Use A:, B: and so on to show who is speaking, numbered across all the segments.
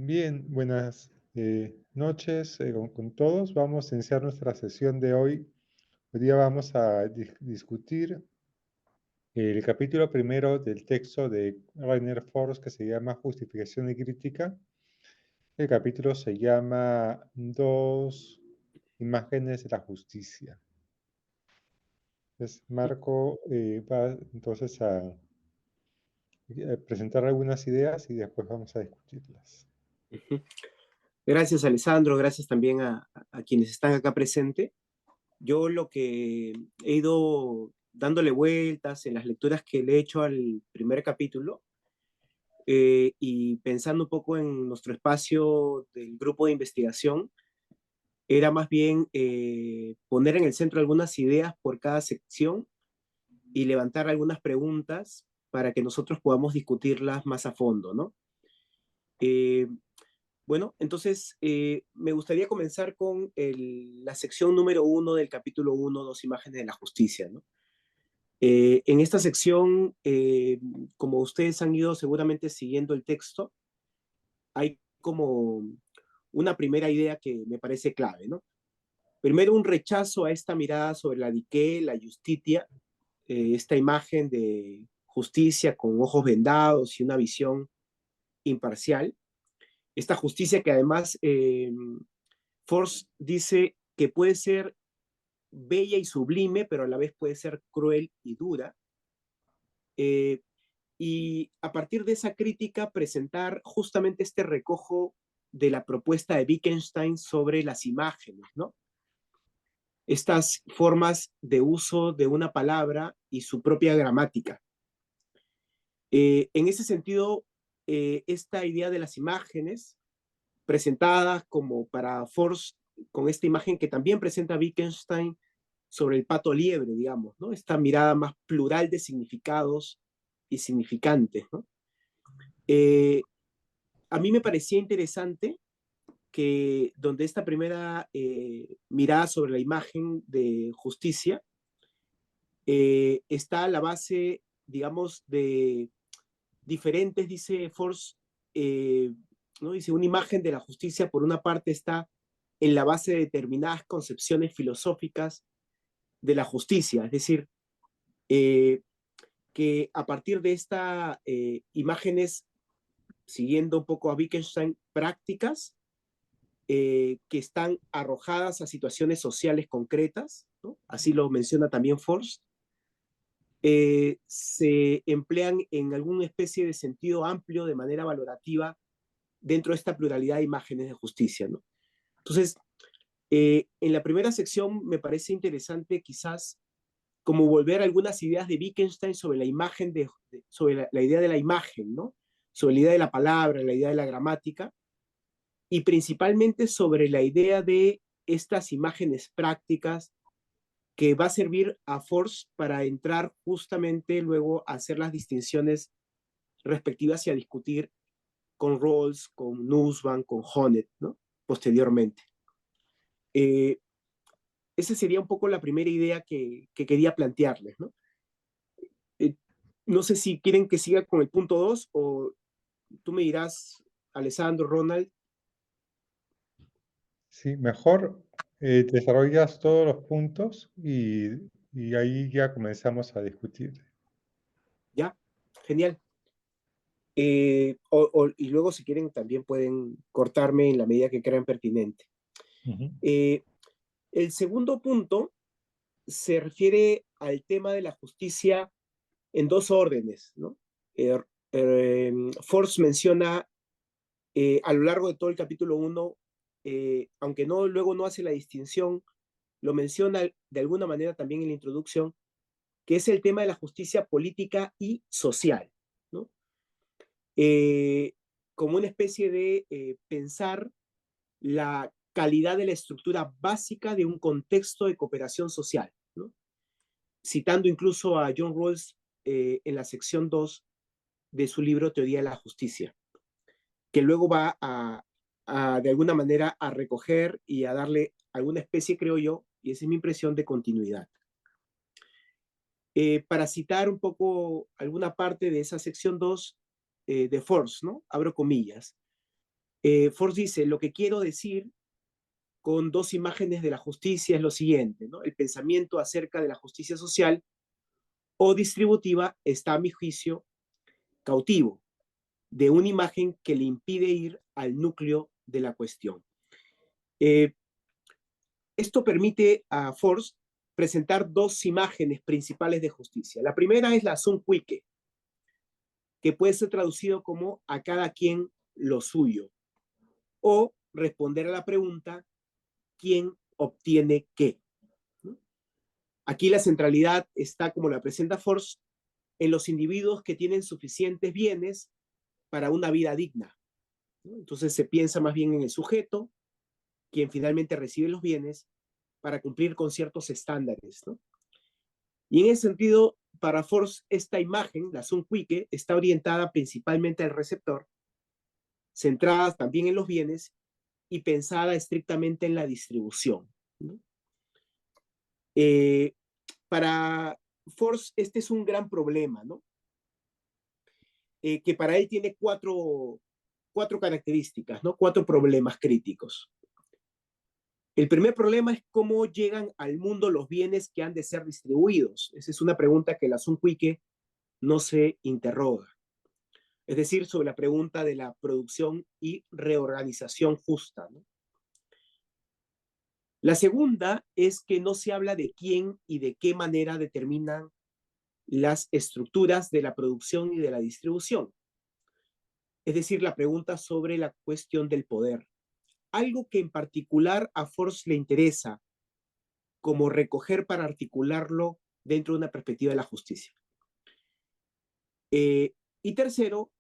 A: Bien, buenas noches con todos. Vamos a iniciar nuestra sesión de hoy. Hoy día vamos a discutir el capítulo primero del texto de Rainer Forst que se llama Justificación y Crítica. El capítulo se llama Dos imágenes de la justicia. Entonces, Marco va entonces a presentar algunas ideas y después vamos a discutirlas.
B: Ujú. Gracias, Alessandro. Gracias también a quienes están acá presentes. Yo lo que he ido dándole vueltas en las lecturas que le he hecho al primer capítulo y pensando un poco en nuestro espacio del grupo de investigación, era más bien poner en el centro algunas ideas por cada sección y levantar algunas preguntas para que nosotros podamos discutirlas más a fondo, ¿no? Eh, Bueno, entonces me gustaría comenzar con la sección número 1 del capítulo 1, Dos imágenes de la justicia, ¿no? En esta sección, como ustedes han ido seguramente siguiendo el texto, hay como una primera idea que me parece clave, ¿no? Primero, un rechazo a esta mirada sobre la dique, la justitia, esta imagen de justicia con ojos vendados y una visión imparcial. Esta justicia que además Force dice que puede ser bella y sublime, pero a la vez puede ser cruel y dura. Eh, y a partir de esa crítica presentar justamente este recojo de la propuesta de Wittgenstein sobre las imágenes, ¿no? Estas formas de uso de una palabra y su propia gramática. En ese sentido, esta idea de las imágenes presentadas como para Force, con esta imagen que también presenta Wittgenstein sobre el pato liebre, digamos, ¿no? Esta mirada más plural de significados y significantes, ¿no? Eh, a mí me parecía interesante que donde esta primera mirada sobre la imagen de justicia está a la base, digamos, de diferentes, dice Force, ¿no? Dice, una imagen de la justicia, por una parte, está en la base de determinadas concepciones filosóficas de la justicia, es decir, eh, que a partir de estas imágenes, siguiendo un poco a Wittgenstein, prácticas que están arrojadas a situaciones sociales concretas, ¿no? Así lo menciona también Forst, se emplean en alguna especie de sentido amplio de manera valorativa dentro de esta pluralidad de imágenes de justicia, ¿no? Entonces, en la primera sección me parece interesante quizás como volver a algunas ideas de Wittgenstein sobre la imagen, sobre la idea de la imagen, ¿no? Sobre la idea de la palabra, la idea de la gramática, y principalmente sobre la idea de estas imágenes prácticas que va a servir a Force para entrar justamente luego a hacer las distinciones respectivas y a discutir con Rawls, con Nussbaum, con Honneth, ¿no? Posteriormente. Eh, esa sería un poco la primera idea que quería plantearles, ¿no? Eh, no sé si quieren que siga con el punto 2 o tú me dirás, Alessandro, Ronald.
A: Sí, mejor desarrollas todos los puntos y ahí ya comenzamos a discutir.
B: Ya, genial. Y luego, si quieren, también pueden cortarme en la medida que crean pertinente.
A: Ujú.
B: Eh, el segundo punto se refiere al tema de la justicia en dos órdenes, ¿no? Eh, Force menciona a lo largo de todo el capítulo 1, aunque no, luego no hace la distinción, lo menciona de alguna manera también en la introducción, que es el tema de la justicia política y social, ¿no? Eh, como una especie de pensar la calidad de la estructura básica de un contexto de cooperación social, ¿no? Citando incluso a John Rawls en la sección 2 de su libro Teoría de la Justicia, que luego va de alguna manera a recoger y a darle alguna especie, creo yo, y esa es mi impresión, de continuidad. Para citar un poco alguna parte de esa sección 2 de Force, ¿no? Abro comillas. Force dice, lo que quiero decir con dos imágenes de la justicia es lo siguiente, ¿no? El pensamiento acerca de la justicia social o distributiva está, a mi juicio, cautivo de una imagen que le impide ir al núcleo de la cuestión. Esto permite a Force presentar dos imágenes principales de justicia. La primera es la Sunquike, que puede ser traducido como a cada quien lo suyo, o responder a la pregunta, ¿quién obtiene qué? Aquí la centralidad está, como la presenta Force, en los individuos que tienen suficientes bienes para una vida digna. Entonces se piensa más bien en el sujeto, quien finalmente recibe los bienes para cumplir con ciertos estándares, ¿no? Y en ese sentido, para Force, esta imagen, la Sunquike, está orientada principalmente al receptor, centrada también en los bienes y pensada estrictamente en la distribución, ¿no? Para Force, este es un gran problema, ¿no? Que para él tiene cuatro características, ¿no? Cuatro problemas críticos. El primer problema es cómo llegan al mundo los bienes que han de ser distribuidos. Esa es una pregunta que la Sunquike no se interroga. Es decir, sobre la pregunta de la producción y reorganización justa, ¿no? La segunda es que no se habla de quién y de qué manera determinan las estructuras de la producción y de la distribución. Es decir, la pregunta sobre la cuestión del poder. Algo que en particular a Force le interesa, como recoger para articularlo dentro de una perspectiva de la justicia. Y tercero,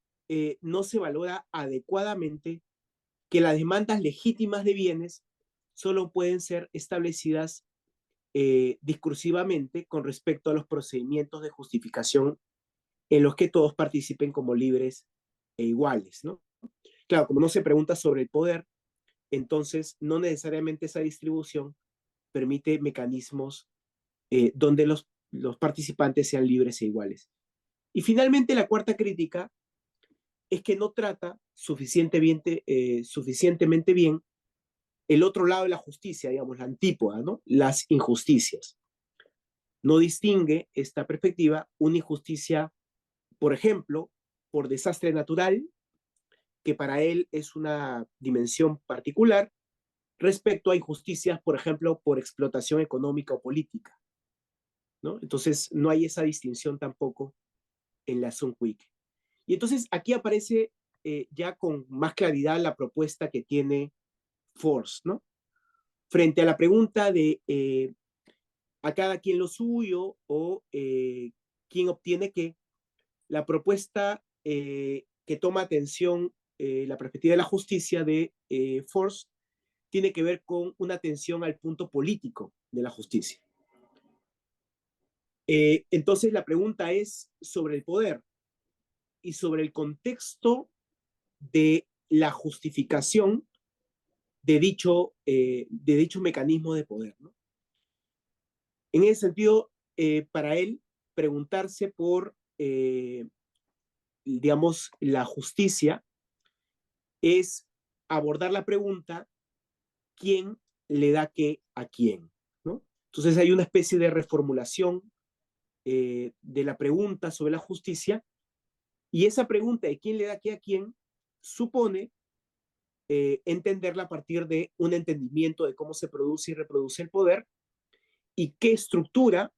B: no se valora adecuadamente que las demandas legítimas de bienes solo pueden ser establecidas discursivamente con respecto a los procedimientos de justificación en los que todos participen como libres e iguales, ¿no? Claro, como no se pregunta sobre el poder, entonces no necesariamente esa distribución permite mecanismos donde los participantes sean libres e iguales. Y finalmente, la cuarta crítica es que no trata suficientemente bien el otro lado de la justicia, digamos, la antípoda, ¿no? Las injusticias. No distingue esta perspectiva una injusticia, por ejemplo, por desastre natural, que para él es una dimensión particular, respecto a injusticias, por ejemplo, por explotación económica o política, ¿no? Entonces, no hay esa distinción tampoco en la Sunquike. Y entonces aquí aparece ya con más claridad la propuesta que tiene Force, ¿no? Frente a la pregunta de a cada quien lo suyo o quién obtiene qué, la propuesta que toma atención la perspectiva de la justicia de Force tiene que ver con una atención al punto político de la justicia. Entonces la pregunta es sobre el poder y sobre el contexto de la justificación de dicho mecanismo de poder, ¿no? En ese sentido, para él, preguntarse por, digamos, la justicia es abordar la pregunta, ¿quién le da qué a quién? ¿No? Entonces hay una especie de reformulación de la pregunta sobre la justicia, y esa pregunta de quién le da qué a quién supone entenderla a partir de un entendimiento de cómo se produce y reproduce el poder y qué estructura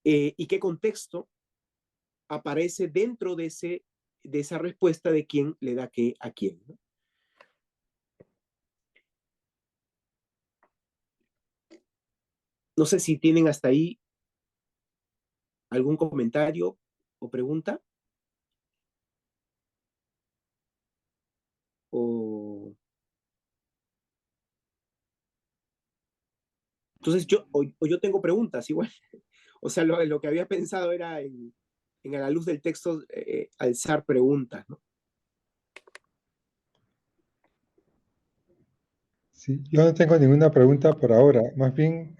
B: y qué contexto aparece dentro de esa respuesta de quién le da qué a quién, ¿no? No sé si tienen hasta ahí algún comentario o pregunta. O... Entonces o yo tengo preguntas igual. O sea, lo que había pensado era a la luz del texto alzar preguntas, ¿no?
A: Sí, yo no tengo ninguna pregunta por ahora. Más bien,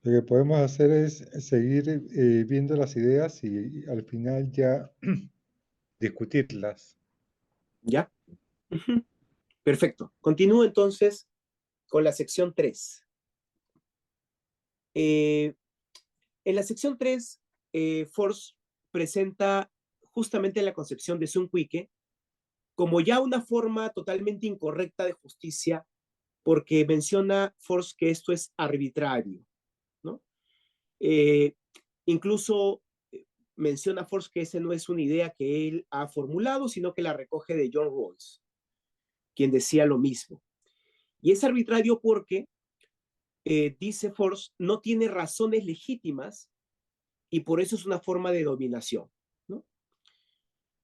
A: lo que podemos hacer es seguir viendo las ideas y al final ya discutirlas.
B: ¿Ya? Ujú. Perfecto. Continúo entonces con la sección 3. En la sección 3, Force presenta justamente la concepción de Zunquike como ya una forma totalmente incorrecta de justicia, porque menciona Force que esto es arbitrario, ¿no? Eh, incluso menciona Force que esa no es una idea que él ha formulado, sino que la recoge de John Rawls, quien decía lo mismo. Y es arbitrario porque, dice Force, no tiene razones legítimas y por eso es una forma de dominación, ¿no?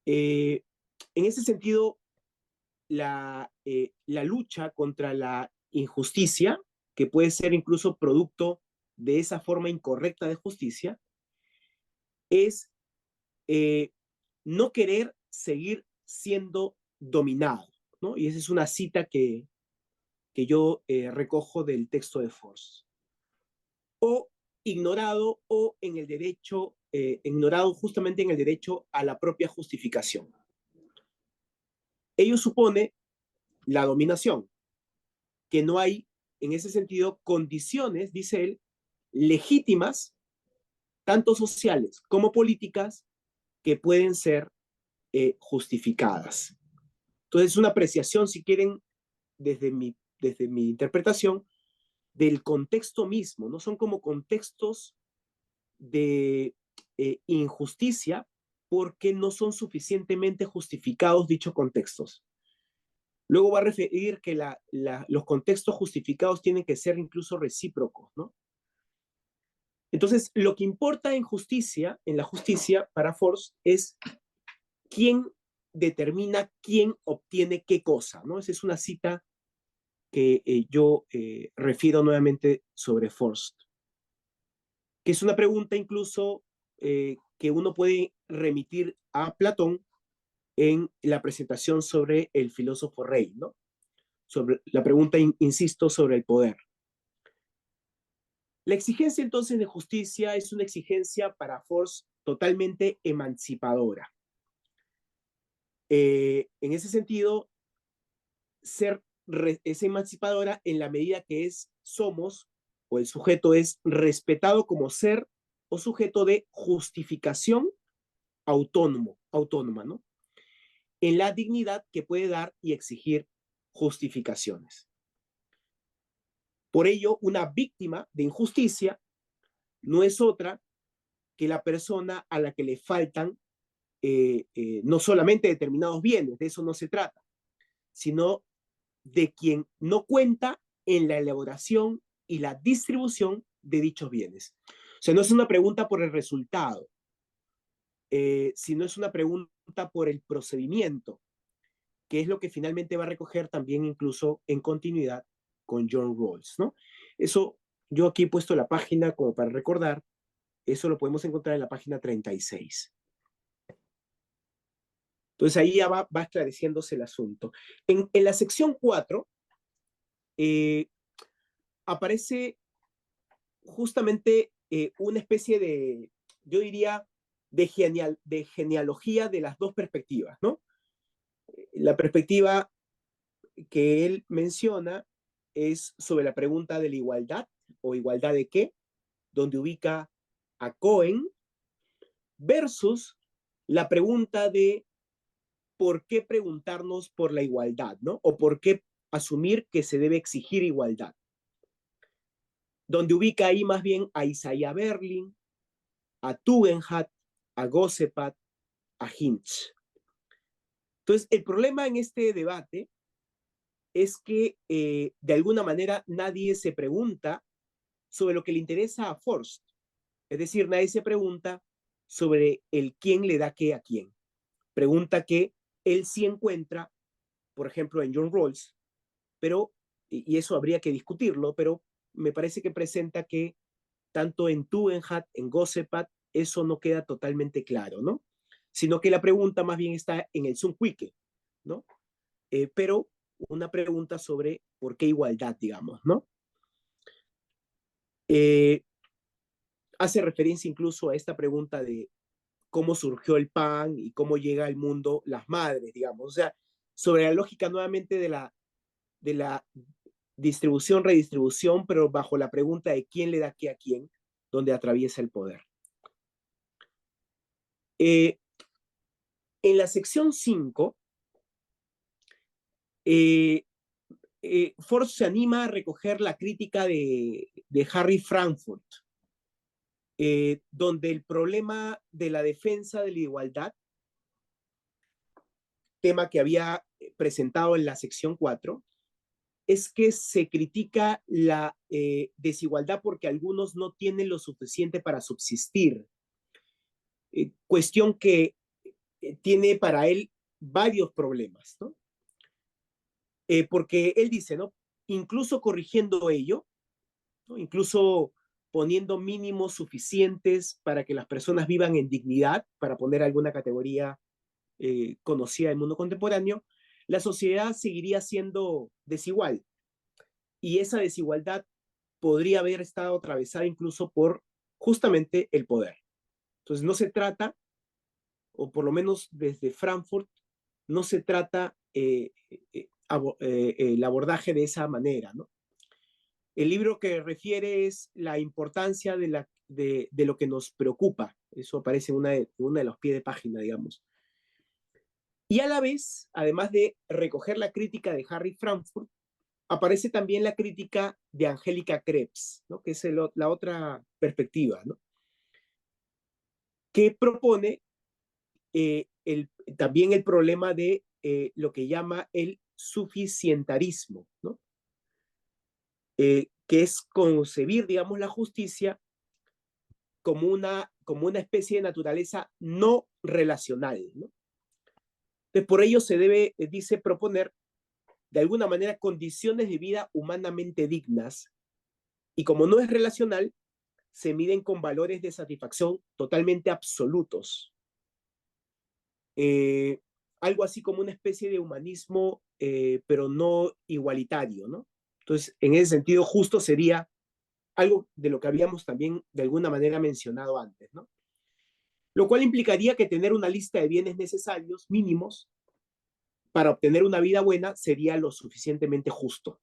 B: En ese sentido, la lucha contra la injusticia, que puede ser incluso producto de esa forma incorrecta de justicia, es no querer seguir siendo dominado, ¿no? Y esa es una cita que yo recojo del texto de Force. O ignorado o en el derecho, ignorado justamente en el derecho a la propia justificación. Ello supone la dominación, que no hay, en ese sentido, condiciones, dice él, legítimas, tanto sociales como políticas, que pueden ser justificadas. Entonces, es una apreciación, si quieren, desde mi interpretación, del contexto mismo, ¿no? Son como contextos de injusticia porque no son suficientemente justificados dichos contextos. Luego va a referir que los contextos justificados tienen que ser incluso recíprocos, ¿no? Entonces, lo que importa en la justicia para Force, es quién determina quién obtiene qué cosa, ¿no? Esa es una cita que yo refiero nuevamente sobre Force, que es una pregunta incluso que uno puede remitir a Platón en la presentación sobre el filósofo rey, ¿no? Sobre la pregunta, insisto, sobre el poder. La exigencia entonces de justicia es una exigencia para Force totalmente emancipadora. En ese sentido, es emancipadora en la medida que somos, o el sujeto es respetado como ser o sujeto de justificación autónoma, ¿no? En la dignidad que puede dar y exigir justificaciones. Por ello, una víctima de injusticia no es otra que la persona a la que le faltan no solamente determinados bienes, de eso no se trata, sino de quien no cuenta en la elaboración y la distribución de dichos bienes. O sea, no es una pregunta por el resultado, sino es una pregunta por el procedimiento, que es lo que finalmente va a recoger también incluso en continuidad con John Rawls, ¿no? Eso, yo aquí he puesto la página como para recordar, eso lo podemos encontrar en la página 36. Entonces ahí ya va esclareciéndose el asunto. En la sección 4 aparece justamente una especie de, yo diría, de genealogía de las dos perspectivas, ¿no? La perspectiva que él menciona es sobre la pregunta de la igualdad, o igualdad de qué, donde ubica a Cohen, versus la pregunta de por qué preguntarnos por la igualdad, ¿no? O por qué asumir que se debe exigir igualdad. Donde ubica ahí más bien a Isaiah Berlin, a Tugendhat, a Gossepat, a Hinch. Entonces, el problema en este debate es que de alguna manera nadie se pregunta sobre lo que le interesa a Forst. Es decir, nadie se pregunta sobre el quién le da qué a quién. Pregunta que él sí encuentra, por ejemplo, en John Rawls, pero, y eso habría que discutirlo, pero me parece que presenta que tanto en Tugendhat, en Gossepat, eso no queda totalmente claro, ¿no? Sino que la pregunta más bien está en el Zunquike, ¿no? Pero una pregunta sobre por qué igualdad, digamos, ¿no? Hace referencia incluso a esta pregunta de cómo surgió el pan y cómo llega al mundo las madres, digamos. O sea, sobre la lógica nuevamente de la distribución, redistribución, pero bajo la pregunta de quién le da qué a quién, donde atraviesa el poder. En la sección 5, Ford se anima a recoger la crítica de Harry Frankfurt, donde el problema de la defensa de la igualdad, tema que había presentado en la sección 4, es que se critica la desigualdad porque algunos no tienen lo suficiente para subsistir. Cuestión que tiene para él varios problemas, ¿no? Porque él dice, ¿no? Incluso corrigiendo ello, ¿no? Incluso poniendo mínimos suficientes para que las personas vivan en dignidad, para poner alguna categoría conocida del mundo contemporáneo, la sociedad seguiría siendo desigual. Y esa desigualdad podría haber estado atravesada incluso por justamente el poder. Entonces no se trata, o por lo menos desde Frankfurt, no se trata el abordaje de esa manera, ¿no? El libro que refiere es la importancia de lo que nos preocupa. Eso aparece en una de los pies de página, digamos. Y a la vez, además de recoger la crítica de Harry Frankfurt, aparece también la crítica de Angélica Krebs, ¿no? Que es la otra perspectiva, ¿no? Que propone también el problema de lo que llama el suficientarismo, ¿no? Que es concebir, digamos, la justicia como una especie de naturaleza no relacional, ¿no? Entonces, por ello se debe, dice, proponer de alguna manera condiciones de vida humanamente dignas, y como no es relacional, se miden con valores de satisfacción totalmente absolutos. Algo así como una especie de humanismo, pero no igualitario, ¿no? Entonces, en ese sentido, justo sería algo de lo que habíamos también de alguna manera mencionado antes, ¿no? Lo cual implicaría que tener una lista de bienes necesarios mínimos para obtener una vida buena sería lo suficientemente justo.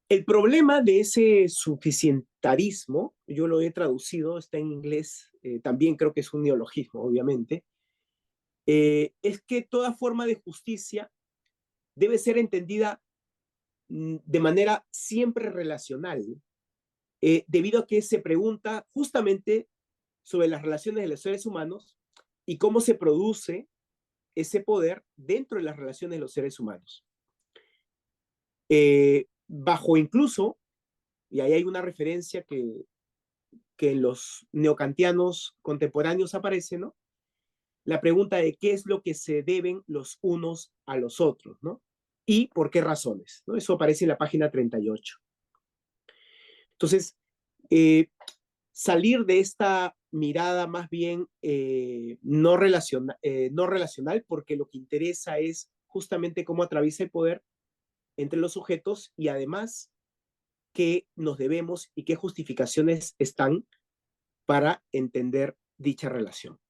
B: El problema de ese suficientarismo, yo lo he traducido, está en inglés, también creo que es un neologismo, obviamente, es que toda forma de justicia debe ser entendida de manera siempre relacional, debido a que se pregunta justamente sobre las relaciones de los seres humanos y cómo se produce ese poder dentro de las relaciones de los seres humanos. Bajo incluso, y ahí hay una referencia que en los neocantianos contemporáneos aparece, ¿no? La pregunta de qué es lo que se deben los unos a los otros, ¿no? Y por qué razones, ¿no? Eso aparece en la página 38. Entonces, salir de esta mirada más bien no relacional, porque lo que interesa es justamente cómo atraviesa el poder entre los sujetos y además qué nos debemos y qué justificaciones están para entender dicha relación.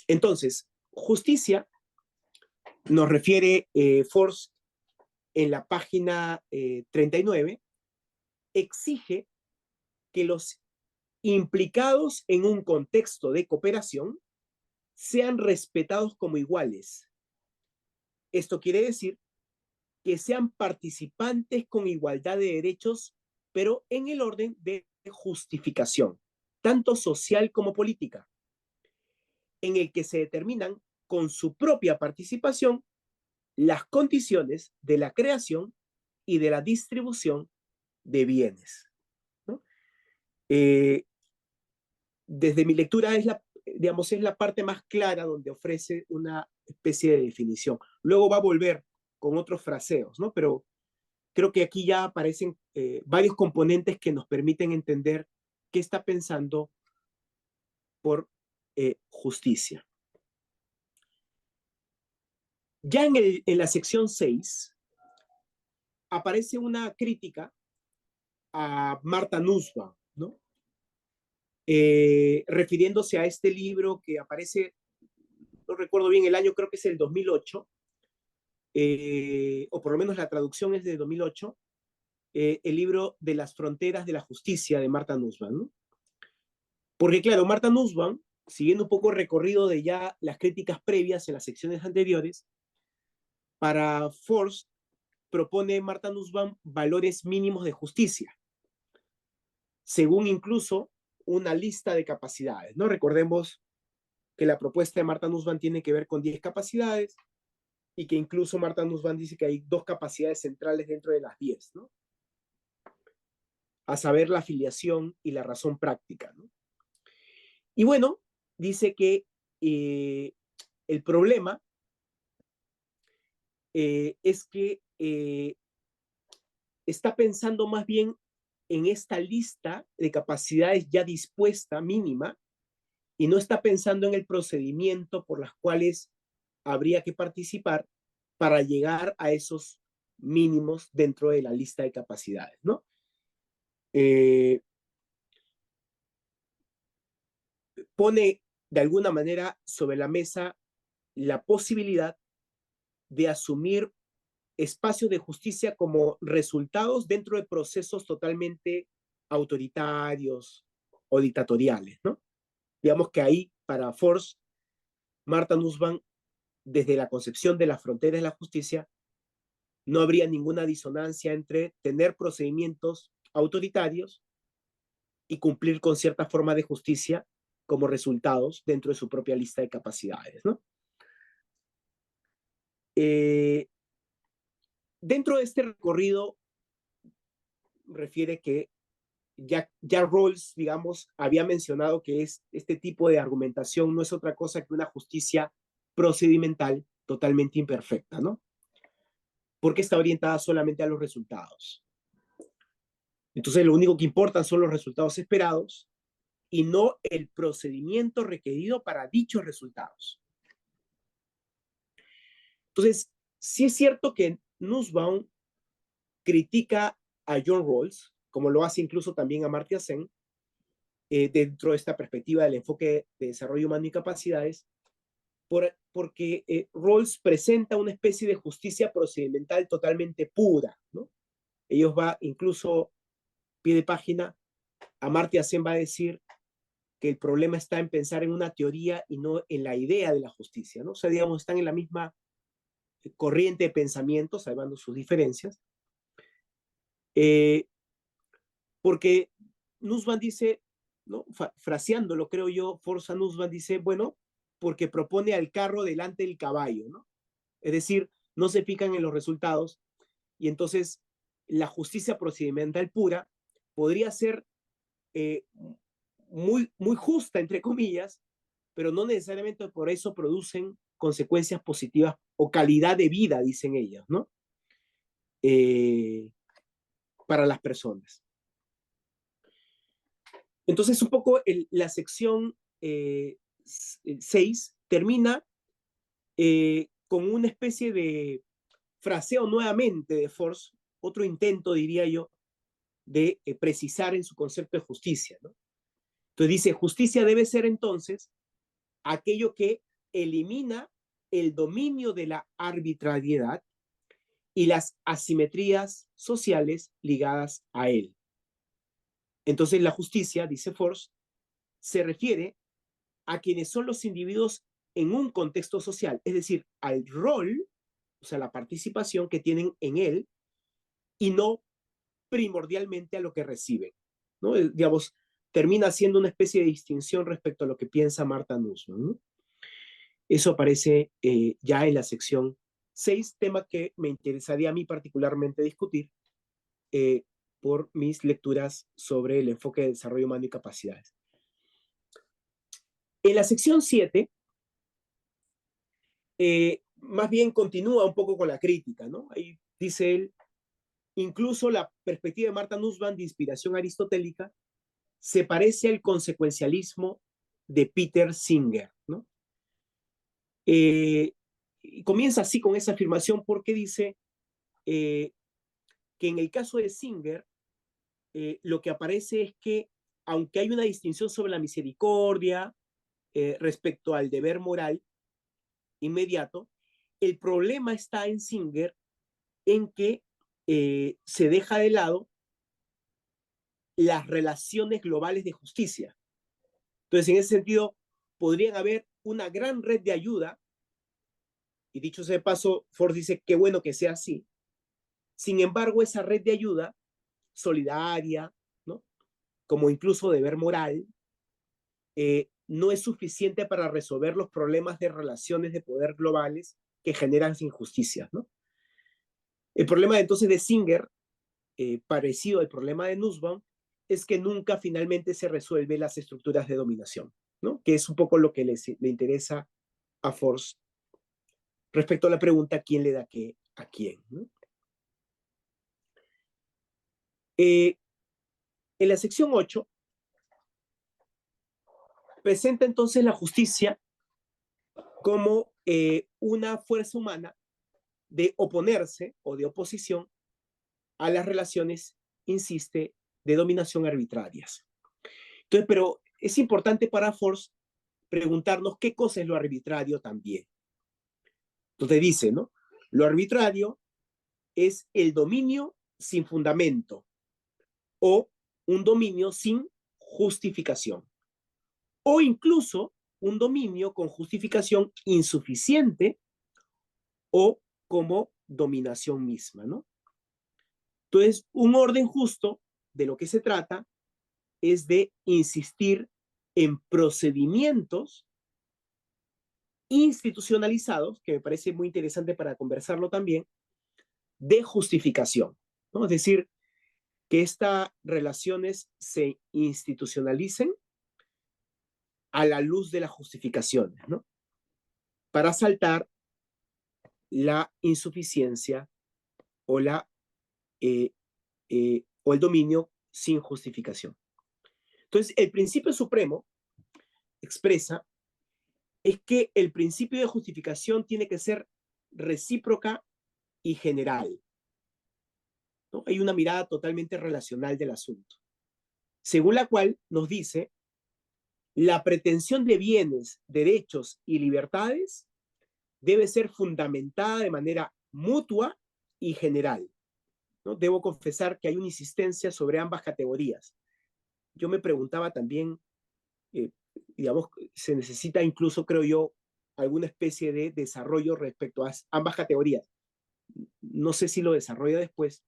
B: Entonces, justicia nos refiere Force en la página 39, exige que los implicados en un contexto de cooperación sean respetados como iguales. Esto quiere decir que sean participantes con igualdad de derechos, pero en el orden de justificación, tanto social como política, en el que se determinan con su propia participación las condiciones de la creación y de la distribución de bienes, ¿no? Desde mi lectura digamos, es la parte más clara donde ofrece una especie de definición. Luego va a volver con otros fraseos, ¿no? Pero creo que aquí ya aparecen varios componentes que nos permiten entender qué está pensando por justicia. Ya en la sección 6 aparece una crítica a Martha Nussbaum, ¿no? refiriéndose a este libro que aparece, no recuerdo bien el año, creo que es el 2008, o por lo menos la traducción es de 2008, el libro de las fronteras de la justicia de Martha Nussbaum, ¿no? Porque claro, Martha Nussbaum, siguiendo un poco el recorrido de ya las críticas previas en las secciones anteriores, para Force propone Martha Nussbaum valores mínimos de justicia, según incluso una lista de capacidades, ¿no? Recordemos que la propuesta de Martha Nussbaum tiene que ver con 10 capacidades y que incluso Martha Nussbaum dice que hay 2 capacidades centrales dentro de las 10, ¿no? A saber, la afiliación y la razón práctica, ¿no? Y bueno, dice que el problema es que está pensando más bien en esta lista de capacidades ya dispuesta, mínima, y no está pensando en el procedimiento por las cuales habría que participar para llegar a esos mínimos dentro de la lista de capacidades, ¿no? Pone de alguna manera sobre la mesa la posibilidad de asumir espacios de justicia como resultados dentro de procesos totalmente autoritarios o dictatoriales, ¿no? Digamos que ahí, para Force, Martha Nussbaum, desde la concepción de las fronteras de la justicia, no habría ninguna disonancia entre tener procedimientos autoritarios y cumplir con cierta forma de justicia como resultados dentro de su propia lista de capacidades, ¿no? Dentro de este recorrido, refiere que ya Rawls, digamos, había mencionado que este tipo de argumentación no es otra cosa que una justicia procedimental totalmente imperfecta, ¿no? Porque está orientada solamente a los resultados. Entonces, lo único que importa son los resultados esperados y no el procedimiento requerido para dichos resultados. Entonces, sí es cierto que Nussbaum critica a John Rawls, como lo hace incluso también Amartya Sen, dentro de esta perspectiva del enfoque de desarrollo humano y capacidades, porque Rawls presenta una especie de justicia procedimental totalmente pura, ¿no? Ellos va, incluso, pie de página, Amartya Sen va a decir que el problema está en pensar en una teoría y no en la idea de la justicia, ¿no? O sea, digamos, están en la misma corriente de pensamiento, salvando sus diferencias, porque Nussbaum dice, ¿no? Fraseándolo, creo yo, Forza Nussbaum dice, bueno, porque propone al carro delante del caballo, ¿no? Es decir, no se fijan en los resultados y entonces la justicia procedimental pura podría ser eh, muy justa, entre comillas, pero no necesariamente por eso producen consecuencias positivas o calidad de vida, dicen ellas, ¿no? Para las personas. Entonces, un poco la sección 6 termina con una especie de fraseo nuevamente de Force, otro intento, diría yo, de precisar en su concepto de justicia, ¿no? Entonces dice, justicia debe ser entonces aquello que elimina el dominio de la arbitrariedad y las asimetrías sociales ligadas a él. Entonces la justicia, dice Force, se refiere a quienes son los individuos en un contexto social, es decir, al rol, o sea, la participación que tienen en él y no primordialmente a lo que reciben, ¿no? Digamos, termina siendo una especie de distinción respecto a lo que piensa Martha Nussbaum, ¿no? Eso aparece ya en la sección 6, tema que me interesaría a mí particularmente discutir por mis lecturas sobre el enfoque de desarrollo humano y capacidades. En la sección 7, más bien continúa un poco con la crítica, ¿no? Ahí dice él, incluso la perspectiva de Martha Nussbaum de inspiración aristotélica se parece al consecuencialismo de Peter Singer, ¿no? Y comienza así con esa afirmación porque dice que en el caso de Singer, lo que aparece es que aunque hay una distinción sobre la misericordia respecto al deber moral inmediato, el problema está en Singer en que se deja de lado las relaciones globales de justicia. Entonces, en ese sentido, podrían haber una gran red de ayuda, y dicho sea de paso, Ford dice, qué bueno que sea así. Sin embargo, esa red de ayuda solidaria, ¿no? Como incluso deber moral, no es suficiente para resolver los problemas de relaciones de poder globales que generan injusticias, ¿no? El problema entonces de Singer, parecido al problema de Nussbaum, es que nunca finalmente se resuelven las estructuras de dominación, ¿no? Que es un poco lo que le interesa a Force respecto a la pregunta ¿quién le da qué a quién? ¿No? En la sección 8 presenta entonces la justicia como una fuerza humana de oponerse o de oposición a las relaciones, insiste, de dominación arbitrarias. Entonces, pero es importante para Force preguntarnos qué cosa es lo arbitrario también. Entonces dice, ¿no? Lo arbitrario es el dominio sin fundamento o un dominio sin justificación o incluso un dominio con justificación insuficiente o como dominación misma, ¿no? Entonces, un orden justo de lo que se trata es de insistir en procedimientos institucionalizados, que me parece muy interesante para conversarlo también, de justificación, ¿no? Es decir, que estas relaciones se institucionalicen a la luz de las justificaciones, ¿no? Para saltar la insuficiencia o, o el dominio sin justificación. Entonces, el principio supremo expresa es que el principio de justificación tiene que ser recíproca y general, ¿no? Hay una mirada totalmente relacional del asunto, según la cual nos dice la pretensión de bienes, derechos y libertades debe ser fundamentada de manera mutua y general, ¿no? Debo confesar que hay una insistencia sobre ambas categorías. Yo me preguntaba también, digamos, se necesita incluso, creo yo, alguna especie de desarrollo respecto a ambas categorías. No sé si lo desarrolla después,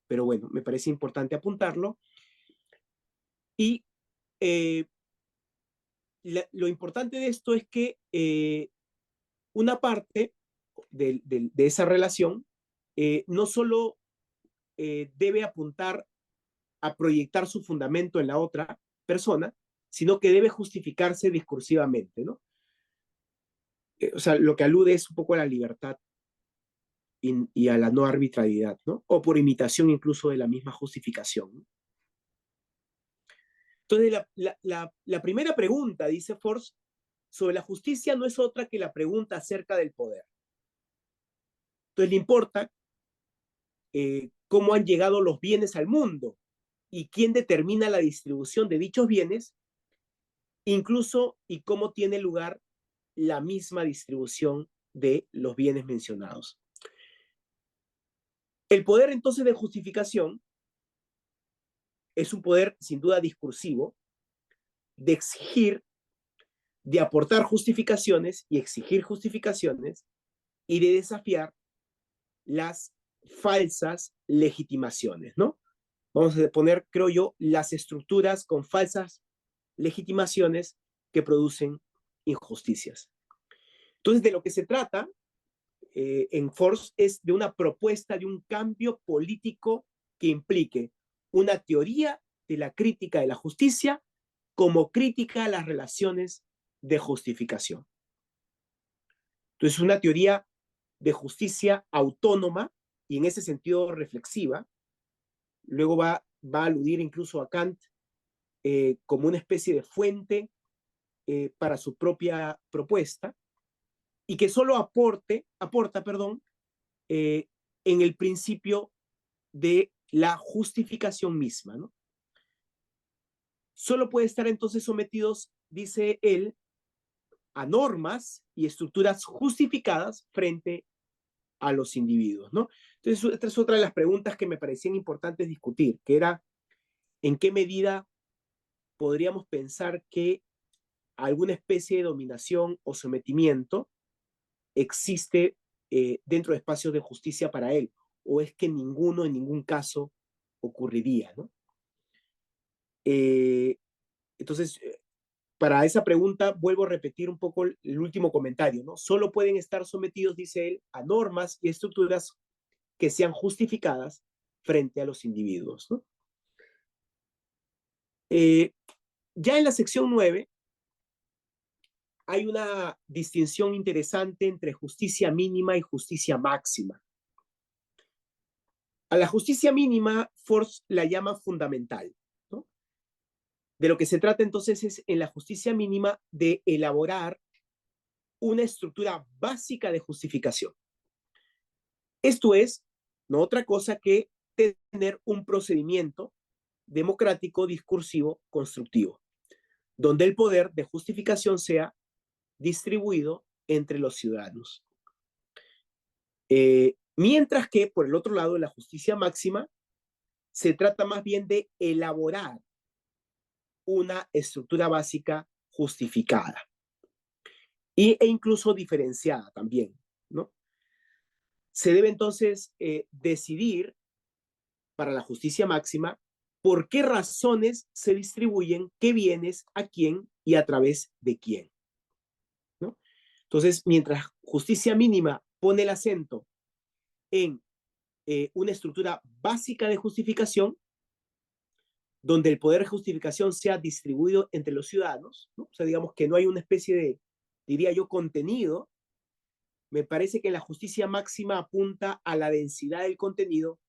B: pero bueno, me parece importante apuntarlo. Y lo importante de esto es que una parte de esa relación no solo debe apuntar a proyectar su fundamento en la otra persona, sino que debe justificarse discursivamente, ¿no? O sea, lo que alude es un poco a la libertad y a la no arbitrariedad, ¿no? O por imitación incluso de la misma justificación, ¿no? Entonces, la primera pregunta, dice Force, sobre la justicia no es otra que la pregunta acerca del poder. Entonces, le importa cómo han llegado los bienes al mundo y quién determina la distribución de dichos bienes, incluso y cómo tiene lugar la misma distribución de los bienes mencionados. El poder entonces de justificación es un poder sin duda discursivo de exigir, de aportar justificaciones y exigir justificaciones y de desafiar las falsas legitimaciones, ¿no? Vamos a poner, creo yo, las estructuras con falsas legitimaciones que producen injusticias. Entonces, de lo que se trata en Force es de una propuesta de un cambio político que implique una teoría de la crítica de la justicia como crítica a las relaciones de justificación. Entonces, una teoría de justicia autónoma y en ese sentido reflexiva. Luego va a aludir incluso a Kant como una especie de fuente para su propia propuesta y que solo aporta, en el principio de la justificación misma, ¿no? solo puede estar entonces sometidos, dice él, a normas y estructuras justificadas frente a los individuos, ¿no? Entonces, esta es otra de las preguntas que me parecían importantes discutir, que era en qué medida podríamos pensar que alguna especie de dominación o sometimiento existe dentro de espacios de justicia para él, o es que ninguno en ningún caso ocurriría, ¿no? Entonces, para esa pregunta vuelvo a repetir un poco el último comentario, ¿no? Solo pueden estar sometidos, dice él, a normas y estructuras que sean justificadas frente a los individuos, ¿no? Ya en la sección 9 hay una distinción interesante entre justicia mínima y justicia máxima. A la justicia mínima, Force la llama fundamental, ¿no? De lo que se trata entonces es en la justicia mínima de elaborar una estructura básica de justificación. Esto es, no otra cosa que tener un procedimiento democrático, discursivo, constructivo, donde el poder de justificación sea distribuido entre los ciudadanos. Mientras que, por el otro lado, la justicia máxima se trata más bien de elaborar una estructura básica justificada e incluso diferenciada también, ¿no? Se debe entonces decidir para la justicia máxima por qué razones se distribuyen qué bienes a quién y a través de quién, ¿no? Entonces, mientras justicia mínima pone el acento en una estructura básica de justificación, donde el poder de justificación sea distribuido entre los ciudadanos, ¿no? O sea, digamos que no hay una especie de, diría yo, contenido. Me parece que la justicia máxima apunta a la densidad del contenido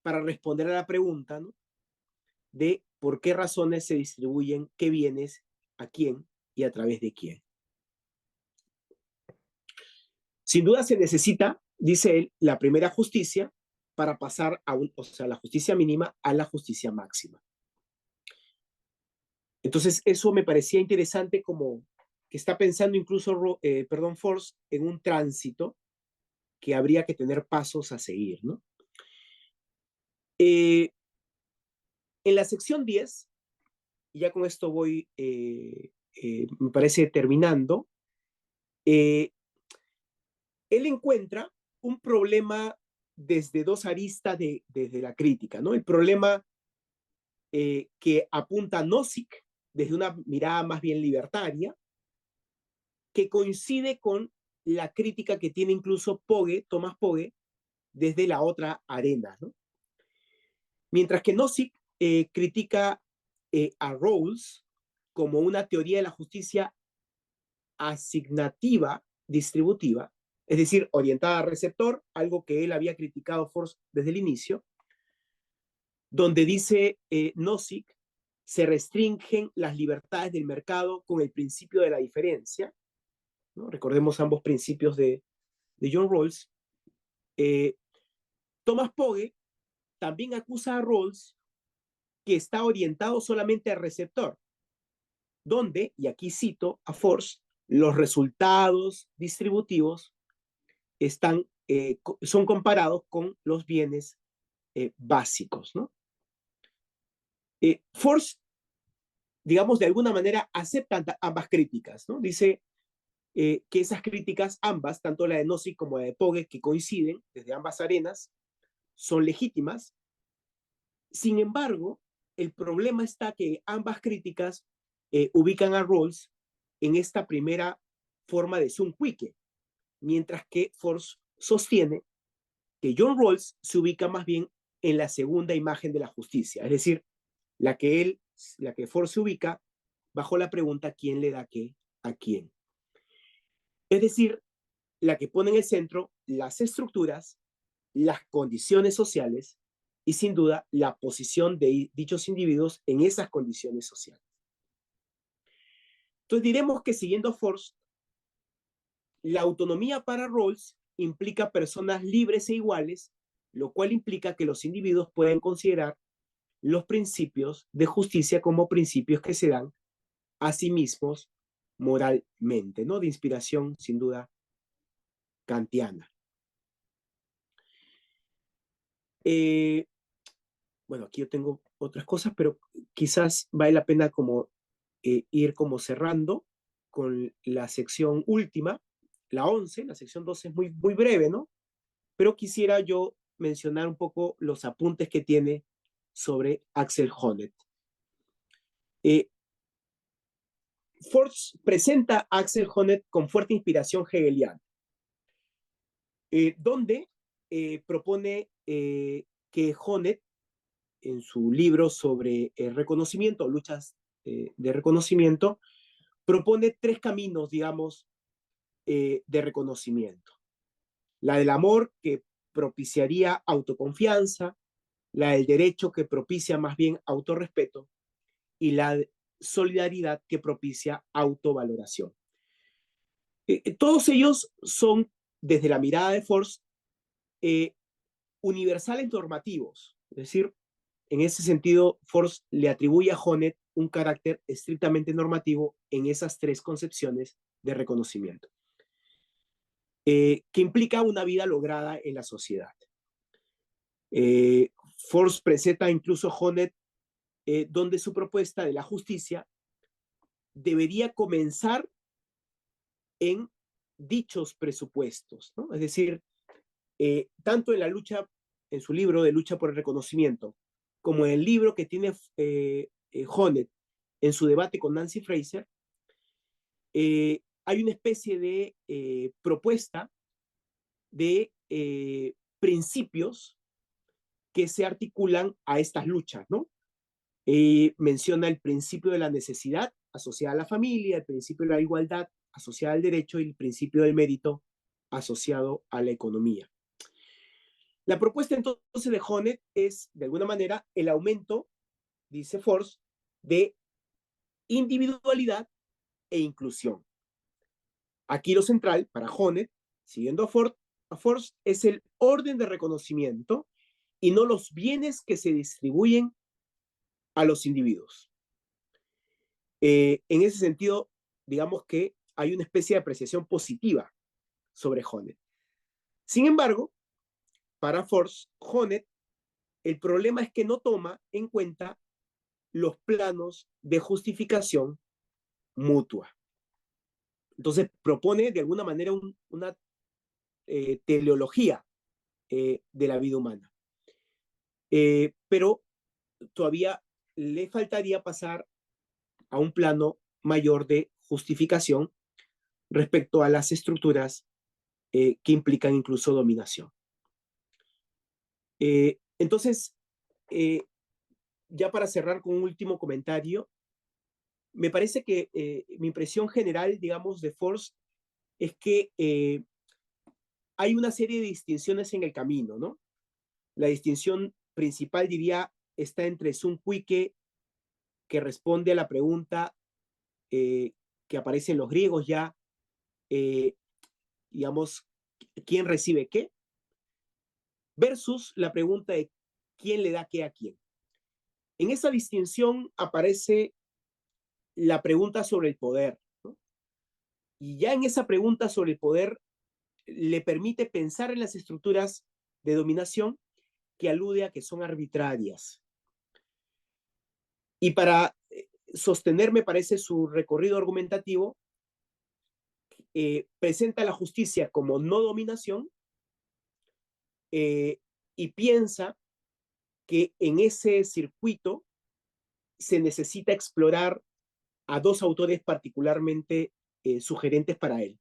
B: para responder a la pregunta, ¿no? De por qué razones se distribuyen qué bienes a quién y a través de quién. Sin duda se necesita, dice él, la primera justicia para pasar a la justicia mínima a la justicia máxima. Entonces, eso me parecía interesante como que está pensando incluso, Force, en un tránsito que habría que tener pasos a seguir, ¿no? En la sección 10, y ya con esto voy, me parece, terminando, él encuentra un problema desde dos aristas desde la crítica, ¿no? El problema que apunta Nozick desde una mirada más bien libertaria, que coincide con la crítica que tiene incluso Thomas Pogge, desde la otra arena, ¿no? Mientras que Nozick critica a Rawls como una teoría de la justicia asignativa distributiva, es decir, orientada al receptor, algo que él había criticado Force desde el inicio, donde dice Nozick, se restringen las libertades del mercado con el principio de la diferencia, ¿no? Recordemos ambos principios de John Rawls. Thomas Pogge también acusa a Rawls que está orientado solamente al receptor, donde, y aquí cito a Force, los resultados distributivos son comparados con los bienes básicos, ¿no? Force, digamos, de alguna manera acepta ambas críticas, ¿no? Dice que esas críticas, ambas, tanto la de Nozick como la de Pogge, que coinciden desde ambas arenas, son legítimas. Sin embargo, el problema está que ambas críticas ubican a Rawls en esta primera forma de Zumquicke, mientras que Force sostiene que John Rawls se ubica más bien en la segunda imagen de la justicia, es decir, la que Force se ubica bajo la pregunta ¿quién le da qué a quién? Es decir, la que pone en el centro las estructuras, las condiciones sociales y sin duda la posición de dichos individuos en esas condiciones sociales. Entonces diremos que siguiendo Force, la autonomía para Rawls implica personas libres e iguales, lo cual implica que los individuos pueden considerar los principios de justicia como principios que se dan a sí mismos moralmente, ¿no? De inspiración, sin duda, kantiana. Bueno, aquí yo tengo otras cosas, pero quizás vale la pena como ir como cerrando con la sección última, la 11, la sección 12 es muy, muy breve, ¿no? Pero quisiera yo mencionar un poco los apuntes que tiene sobre Axel Honneth. Force presenta a Axel Honneth con fuerte inspiración hegeliana, donde propone que Honneth, en su libro sobre reconocimiento, luchas de reconocimiento, propone tres caminos, digamos, de reconocimiento. La del amor, que propiciaría autoconfianza, la del derecho, que propicia más bien autorrespeto, y la solidaridad, que propicia autovaloración. Todos ellos son, desde la mirada de Force, universales normativos. Es decir, en ese sentido, Force le atribuye a Honneth un carácter estrictamente normativo en esas tres concepciones de reconocimiento, que implica una vida lograda en la sociedad. Force presenta incluso Honneth donde su propuesta de la justicia debería comenzar en dichos presupuestos, ¿no? Es decir, tanto en la lucha, en su libro de lucha por el reconocimiento, como en el libro que tiene Honneth en su debate con Nancy Fraser, hay una especie de propuesta de principios que se articulan a estas luchas, ¿no? Menciona el principio de la necesidad asociada a la familia, el principio de la igualdad asociada al derecho y el principio del mérito asociado a la economía. La propuesta entonces de Honneth es, de alguna manera, el aumento, dice Force, de individualidad e inclusión. Aquí lo central para Honneth, siguiendo a Force, es el orden de reconocimiento y no los bienes que se distribuyen a los individuos. En ese sentido, digamos que hay una especie de apreciación positiva sobre Honneth. Sin embargo, para Force, Honneth, el problema es que no toma en cuenta los planos de justificación mutua. Entonces propone de alguna manera una teleología de la vida humana. Pero todavía le faltaría pasar a un plano mayor de justificación respecto a las estructuras que implican incluso dominación. Entonces, ya para cerrar con un último comentario, me parece que mi impresión general, digamos, de Force es que hay una serie de distinciones en el camino, ¿no? La distinción principal, diría, está entre Sun Quike, que responde a la pregunta que aparece en los griegos ya, digamos, ¿quién recibe qué? Versus la pregunta de quién le da qué a quién. En esa distinción aparece la pregunta sobre el poder, ¿no? Y ya en esa pregunta sobre el poder le permite pensar en las estructuras de dominación que alude a que son arbitrarias. Y para sostener, me parece, su recorrido argumentativo, presenta la justicia como no dominación y piensa que en ese circuito se necesita explorar a dos autores particularmente sugerentes para él.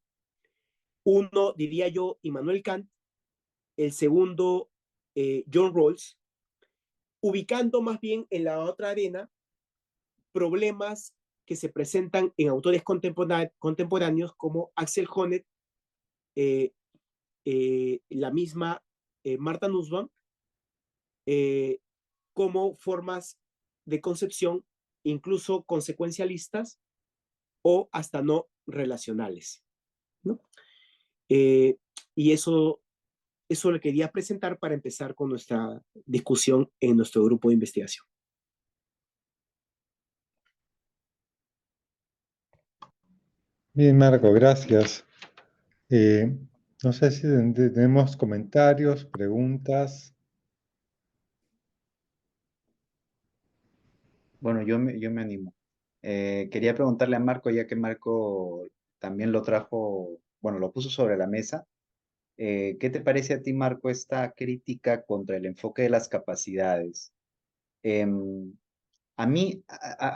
B: Uno, diría yo, Immanuel Kant, el segundo, John Rawls, ubicando más bien en la otra arena problemas que se presentan en autores contemporáneos como Axel Honneth, la misma Martha Nussbaum, como formas de concepción incluso consecuencialistas o hasta no relacionales, ¿no? Y eso lo quería presentar para empezar con nuestra discusión en nuestro grupo de investigación.
A: Bien, Marco, gracias. No sé si tenemos comentarios, preguntas.
C: Bueno, yo me animo. Quería preguntarle a Marco, ya que Marco también lo trajo, bueno, lo puso sobre la mesa. ¿Qué te parece a ti, Marco, esta crítica contra el enfoque de las capacidades? Em, a mí,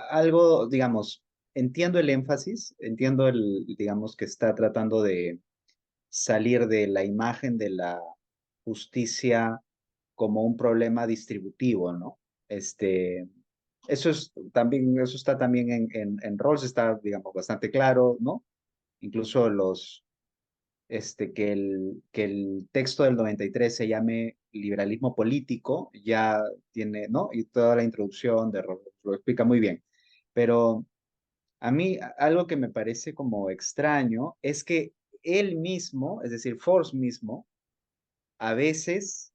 C: algo, digamos, entiendo el énfasis, entiendo digamos, que está tratando de salir de la imagen de la justicia como un problema distributivo, ¿no? Eso está también en Rawls, está, digamos, bastante claro, ¿no? Incluso que el texto del 93 se llame liberalismo político, ya tiene, ¿no? Y toda la introducción de Rawls lo explica muy bien. Pero a mí algo que me parece como extraño es que él mismo, es decir, Force mismo, a veces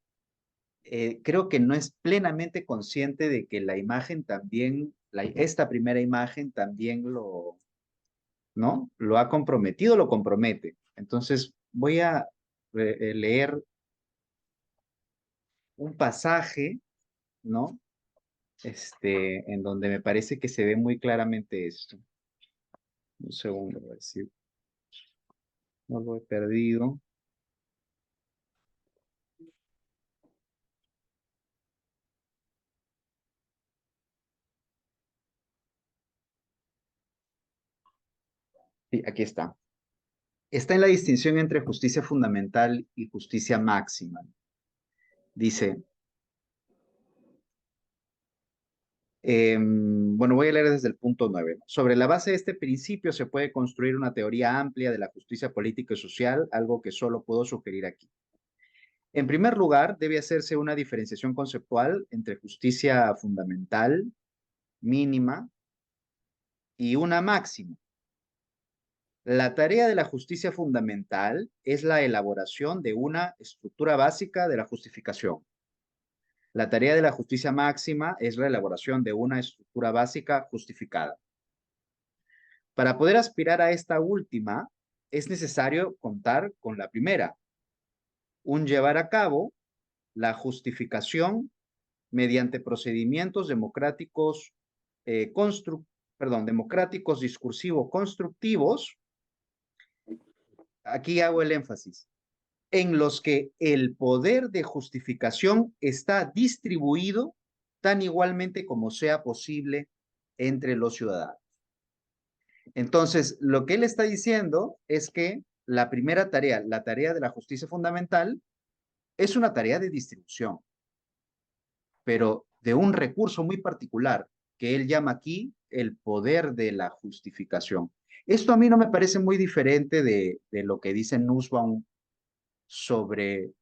C: creo que no es plenamente consciente de que la imagen también, esta primera imagen también ¿no? Lo ha comprometido, lo compromete. Entonces voy a leer un pasaje, ¿no? En donde me parece que se ve muy claramente esto. Un segundo, a ver si no lo he perdido. Sí, aquí está. Está en la distinción entre justicia fundamental y justicia máxima. Dice, bueno, voy a leer desde el punto 9. Sobre la base de este principio se puede construir una teoría amplia de la justicia política y social, algo que solo puedo sugerir aquí. En primer lugar, debe hacerse una diferenciación conceptual entre justicia fundamental, mínima y una máxima. La tarea de la justicia fundamental es la elaboración de una estructura básica de la justificación. La tarea de la justicia máxima es la elaboración de una estructura básica justificada. Para poder aspirar a esta última, es necesario contar con la primera, un llevar a cabo la justificación mediante procedimientos democráticos, democráticos discursivos constructivos. Aquí hago el énfasis, en los que el poder de justificación está distribuido tan igualmente como sea posible entre los ciudadanos. Entonces, lo que él está diciendo es que la primera tarea, la tarea de la justicia fundamental, es una tarea de distribución, pero de un recurso muy particular que él llama aquí el poder de la justificación. Esto a mí no me parece muy diferente de lo que dice Nussbaum sobre,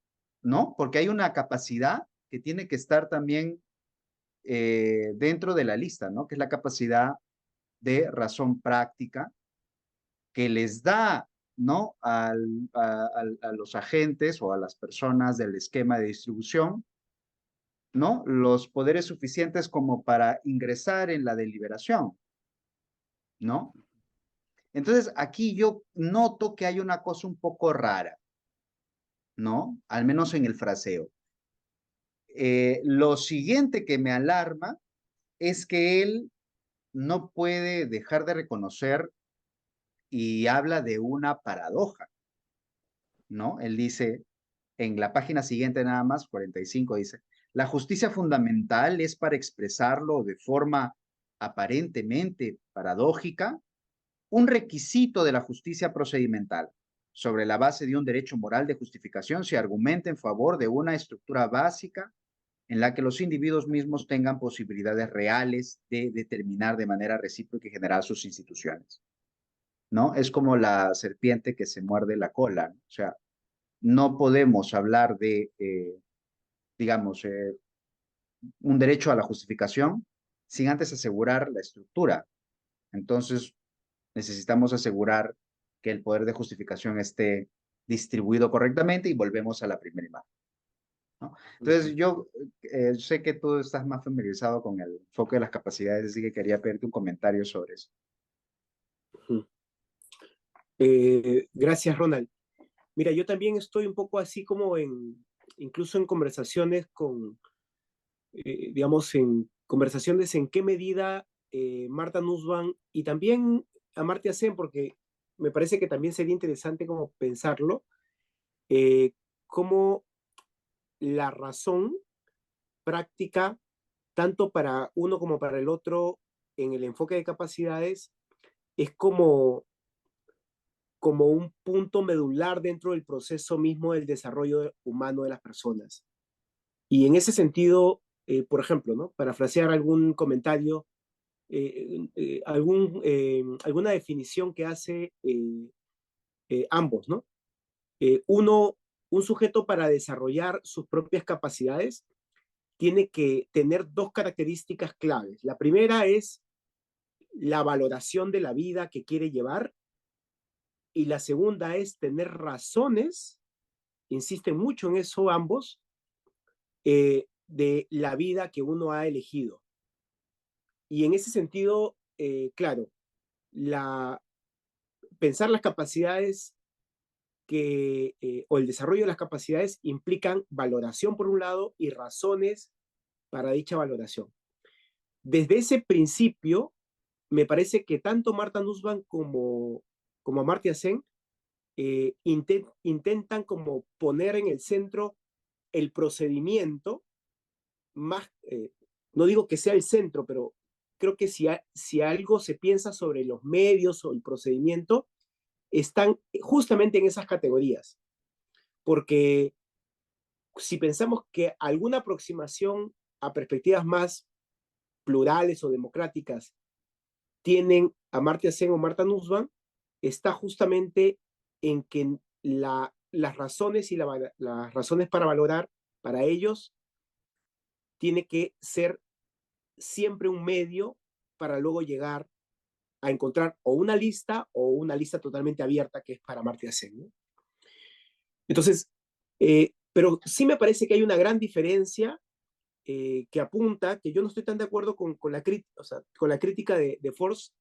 C: ¿no? Porque hay una capacidad que tiene que estar también dentro de la lista, ¿no? Que es la capacidad de razón práctica que les da, ¿no? A los agentes o a las personas del esquema de distribución, ¿no? Los poderes suficientes como para ingresar en la deliberación, ¿no? Entonces, aquí yo noto que hay una cosa un poco rara, ¿no? Al menos en el fraseo. Lo siguiente que me alarma es que él no puede dejar de reconocer y habla de una paradoja, ¿no? Él dice, en la página siguiente nada más, 45, dice, la justicia fundamental es para expresarlo de forma aparentemente paradójica, un requisito de la justicia procedimental. Sobre la base de un derecho moral de justificación se argumenta en favor de una estructura básica en la que los individuos mismos tengan posibilidades reales de determinar de manera recíproca y general sus instituciones, ¿no? Es como la serpiente que se muerde la cola, ¿no? O sea, no podemos hablar de, digamos, un derecho a la justificación sin antes asegurar la estructura. Entonces, necesitamos asegurar que el poder de justificación esté distribuido correctamente y volvemos a la primera imagen, ¿no? Entonces, yo sé que tú estás más familiarizado con el enfoque de las capacidades, así que quería pedirte un comentario sobre eso.
B: Gracias, Ronald. Mira, yo también estoy un poco así como incluso en conversaciones digamos, en conversaciones en qué medida Marta Nussbaum y también Amartya Sen, porque me parece que también sería interesante como pensarlo, cómo la razón práctica, tanto para uno como para el otro, en el enfoque de capacidades, es como un punto medular dentro del proceso mismo del desarrollo humano de las personas. Y en ese sentido, por ejemplo, ¿no? Parafrasear algún comentario, alguna definición que hace ambos, ¿no? Uno, un sujeto para desarrollar sus propias capacidades tiene que tener dos características claves. La primera es la valoración de la vida que quiere llevar y la segunda es tener razones, insisten mucho en eso ambos, de la vida que uno ha elegido. Y en ese sentido, claro, la, pensar las capacidades o el desarrollo de las capacidades implican valoración por un lado y razones para dicha valoración. Desde ese principio, me parece que tanto Marta Nussbaum como Amartya Sen intentan como poner en el centro el procedimiento más, no digo que sea el centro, pero creo que si algo se piensa sobre los medios o el procedimiento, están justamente en esas categorías. Porque si pensamos que alguna aproximación a perspectivas más plurales o democráticas tienen a Amartya Sen o Marta Nussbaum, está justamente en que las razones y las razones para valorar para ellos tiene que ser siempre un medio para luego llegar a encontrar o una lista totalmente abierta que es para Amartya Sen, ¿no? Entonces, pero sí me parece que hay una gran diferencia que apunta, que yo no estoy tan de acuerdo o sea, con la crítica de Force,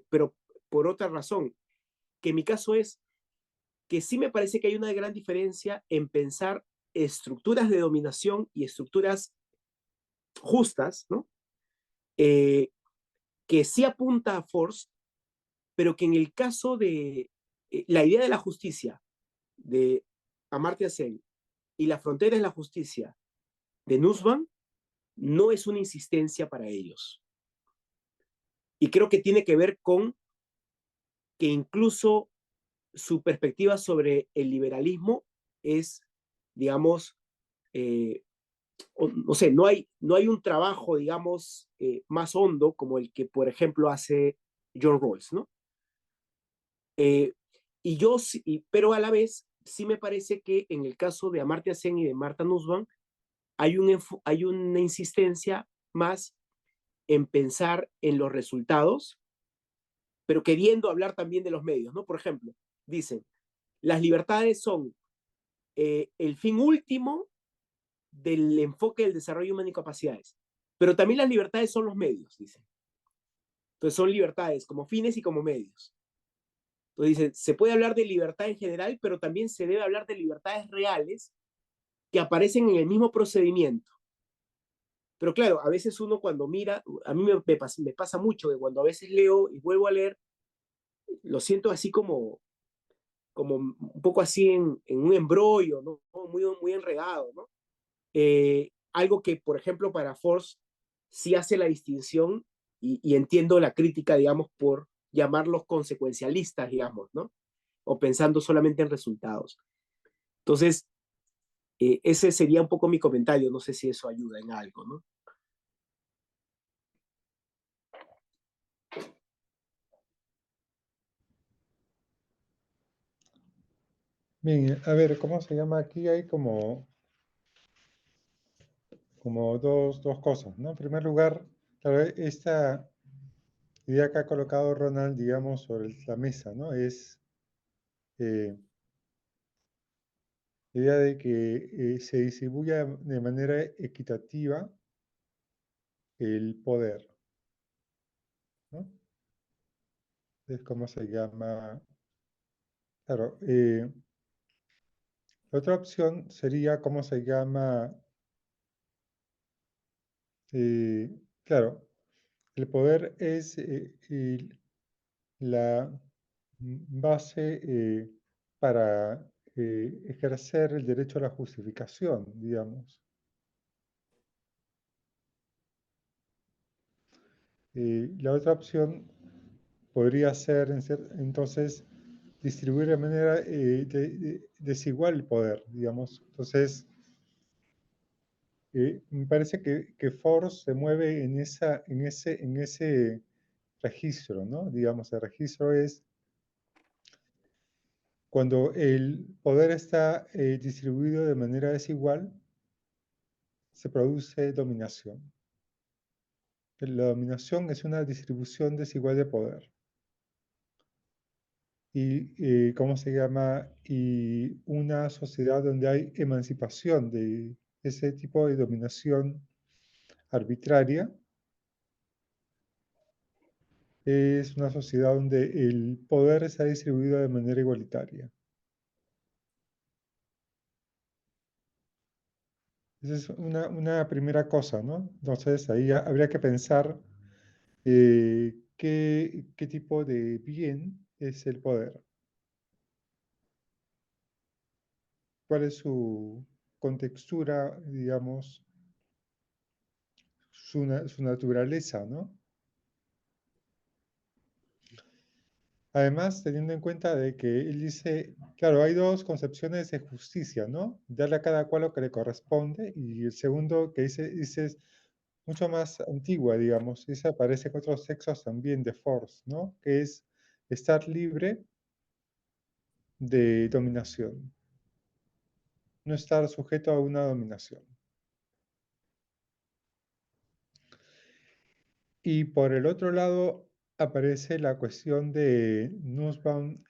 B: pero por otra razón, que mi caso es que sí me parece que hay una gran diferencia en pensar estructuras de dominación y estructuras justas, ¿no? Que sí apunta a Force, pero que en el caso de la idea de la justicia de Amartya Sen y la frontera de la justicia de Nussbaum no es una insistencia para ellos. Y creo que tiene que ver con que incluso su perspectiva sobre el liberalismo es, digamos, no sé, no hay un trabajo, digamos, más hondo como el que, por ejemplo, hace John Rawls, ¿no? Eh, pero a la vez, sí me parece que en el caso de Amartya Sen y de Marta Nussbaum, hay una insistencia más en pensar en los resultados, pero queriendo hablar también de los medios, ¿no? Por ejemplo, dicen, las libertades son el fin último del enfoque del desarrollo humano y capacidades, pero también las libertades son los medios, dicen. Entonces son libertades como fines y como medios. Entonces dicen, se puede hablar de libertad en general, pero también se debe hablar de libertades reales que aparecen en el mismo procedimiento. Pero claro, a veces uno cuando mira, a mí me pasa mucho que cuando a veces leo y vuelvo a leer, lo siento así como un poco así en un embrollo, ¿no? Muy, muy enredado, ¿no? Algo que, por ejemplo, para Force sí hace la distinción y entiendo la crítica, digamos, por llamarlos consecuencialistas, digamos, ¿no? O pensando solamente en resultados. Entonces, ese sería un poco mi comentario, no sé si eso ayuda en algo, ¿no?
A: Bien, a ver, ¿cómo se llama? Aquí hay como dos cosas, ¿no? En primer lugar, tal vez esta idea que ha colocado Ronald, digamos, sobre la mesa, ¿no? Es la idea de que se distribuya de manera equitativa el poder, ¿no? Es como se llama. Claro, otra opción sería, ¿cómo se llama? Claro, el poder es la base para ejercer el derecho a la justificación, digamos. La otra opción podría ser, entonces, distribuir de manera desigual el poder, digamos. Entonces, me parece que Force se mueve en ese registro, ¿no? Digamos, el registro es cuando el poder está distribuido de manera desigual, se produce dominación. La dominación es una distribución desigual de poder. Y, ¿cómo se llama? Y una sociedad donde hay emancipación de ese tipo de dominación arbitraria es una sociedad donde el poder está distribuido de manera igualitaria. Esa es una primera cosa, ¿no? Entonces ahí habría que pensar qué tipo de bien es el poder, cuál es su contextura, digamos, su naturaleza, ¿no? Además, teniendo en cuenta de que él dice, claro, hay dos concepciones de justicia, ¿no? Darle a cada cual lo que le corresponde, y el segundo que dice es mucho más antigua, digamos, y se aparece en otros textos también de Force, ¿no? Que es estar libre de dominación, no estar sujeto a una dominación. Y por el otro lado aparece la cuestión de Nussbaum,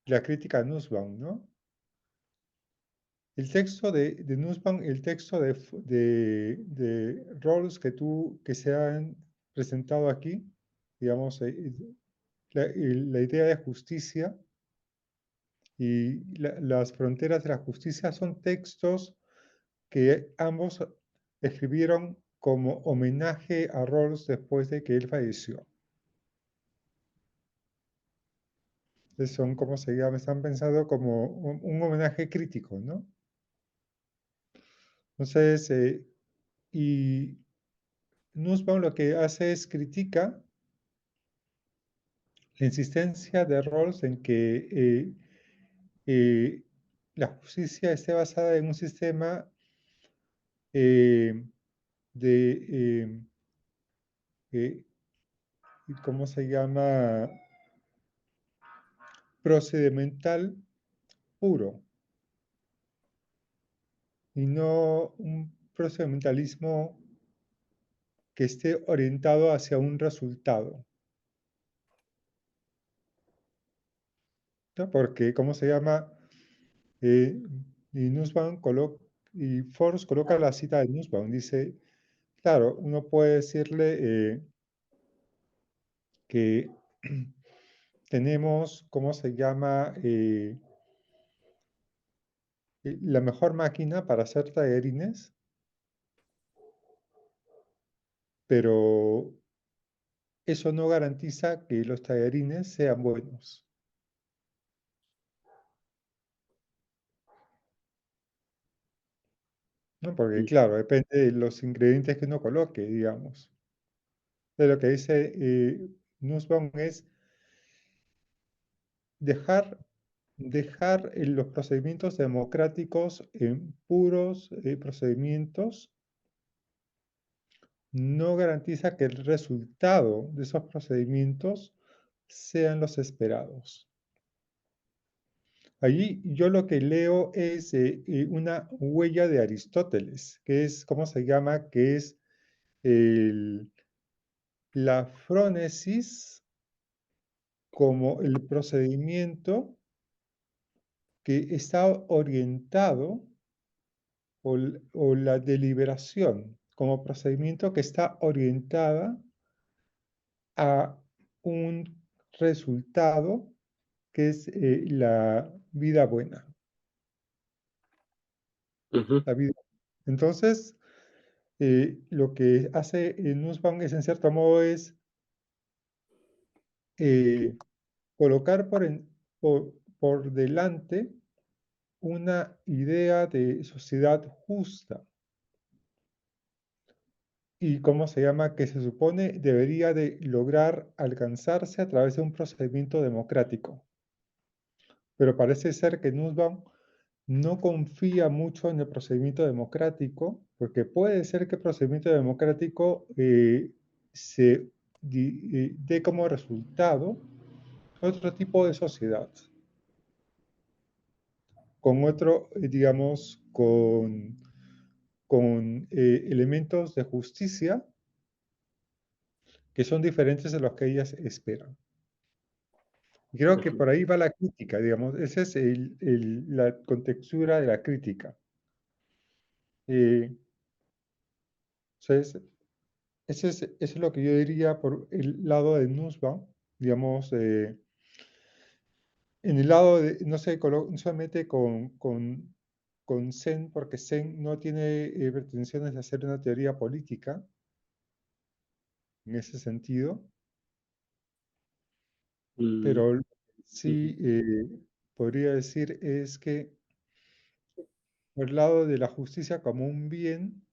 A: la crítica a Nussbaum, ¿no? El texto de Nussbaum, el texto de Rawls que se han presentado aquí, digamos, la idea de justicia y las fronteras de la justicia son textos que ambos escribieron como homenaje a Rawls después de que él falleció. Entonces son, como se llama, están pensados como un homenaje crítico, ¿no? Entonces, y Nussbaum lo que hace es critica la insistencia de Rawls en que eh, la justicia esté basada en un sistema eh, de, eh, ¿cómo se llama? Procedimental puro y no un procedimentalismo que esté orientado hacia un resultado, ¿no? Porque, ¿cómo se llama? Eh, y Nussbaum y Force coloca la cita de Nussbaum, dice, claro, uno puede decirle que tenemos, ¿cómo se llama? La mejor máquina para hacer tallarines, pero eso no garantiza que los tallarines sean buenos, ¿no? Porque, claro, depende de los ingredientes que uno coloque, digamos. De lo que dice Nussbaum es dejar, dejar los procedimientos democráticos en puros procedimientos no garantiza que el resultado de esos procedimientos sean los esperados. Allí yo lo que leo es una huella de Aristóteles, que es, ¿cómo se llama? Que es la frónesis como el procedimiento que está orientado o la deliberación como procedimiento que está orientada a un resultado que es la vida buena. La vida. Entonces, lo que hace Nussbaum es, en cierto modo, es colocar por delante una idea de sociedad justa. Y cómo se llama, que se supone debería de lograr alcanzarse a través de un procedimiento democrático. Pero parece ser que Nussbaum no confía mucho en el procedimiento democrático, porque puede ser que el procedimiento democrático dé como resultado otro tipo de sociedad, con otro, digamos, con elementos de justicia que son diferentes de los que ellas esperan. Y creo que por ahí va la crítica, digamos, esa es la contextura de la crítica. Entonces, eso es lo que yo diría por el lado de Nussbaum, digamos, en el lado de, no se mete con Sen, porque Sen no tiene pretensiones de hacer una teoría política en ese sentido, pero sí podría decir es que por el lado de la justicia como un bien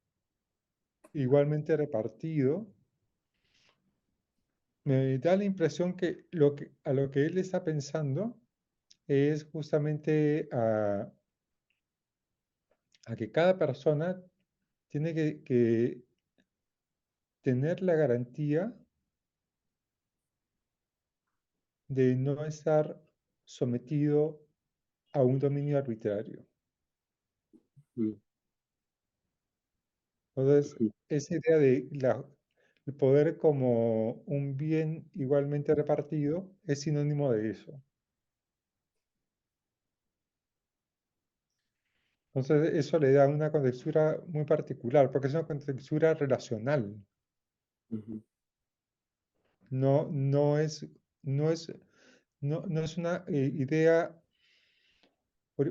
A: igualmente repartido, me da la impresión que, a lo que él está pensando es justamente a que cada persona tiene que tener la garantía de no estar sometido a un dominio arbitrario. Entonces, esa idea de el poder como un bien igualmente repartido es sinónimo de eso. Entonces, eso le da una contextura muy particular, porque es una contextura relacional. No es, no es, no es una idea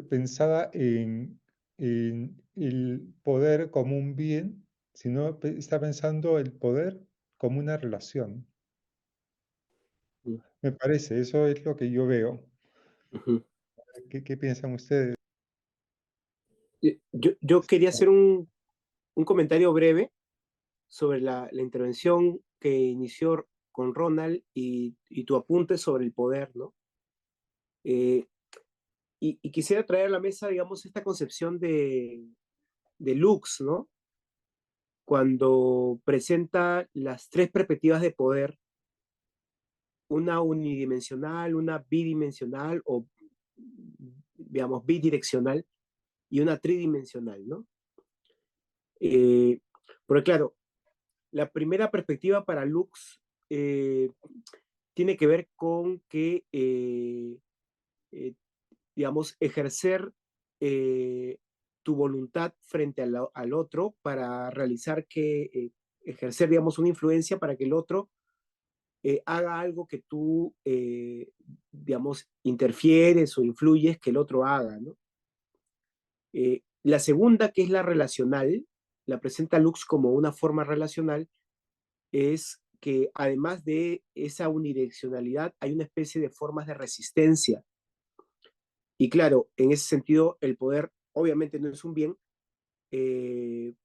A: pensada en el poder como un bien, sino está pensando el poder como una relación. Me parece, eso es lo que yo veo. ¿Qué piensan ustedes?
B: Yo quería hacer un comentario breve sobre la intervención que inició con Ronald y tu apunte sobre el poder, ¿no? Y quisiera traer a la mesa, digamos, esta concepción de Lux, ¿no? Cuando presenta las tres perspectivas de poder, una unidimensional, una bidimensional o, digamos, bidireccional y una tridimensional, ¿no? Porque claro, la primera perspectiva para Lux tiene que ver con que, digamos, ejercer tu voluntad frente al otro para realizar ejercer, digamos, una influencia para que el otro haga algo que tú, digamos, interfieres o influyes que el otro haga, ¿no? La segunda, que es la relacional, la presenta Lux como una forma relacional, es que además de esa unidireccionalidad hay una especie de formas de resistencia. Y claro, en ese sentido, el poder obviamente no es un bien, y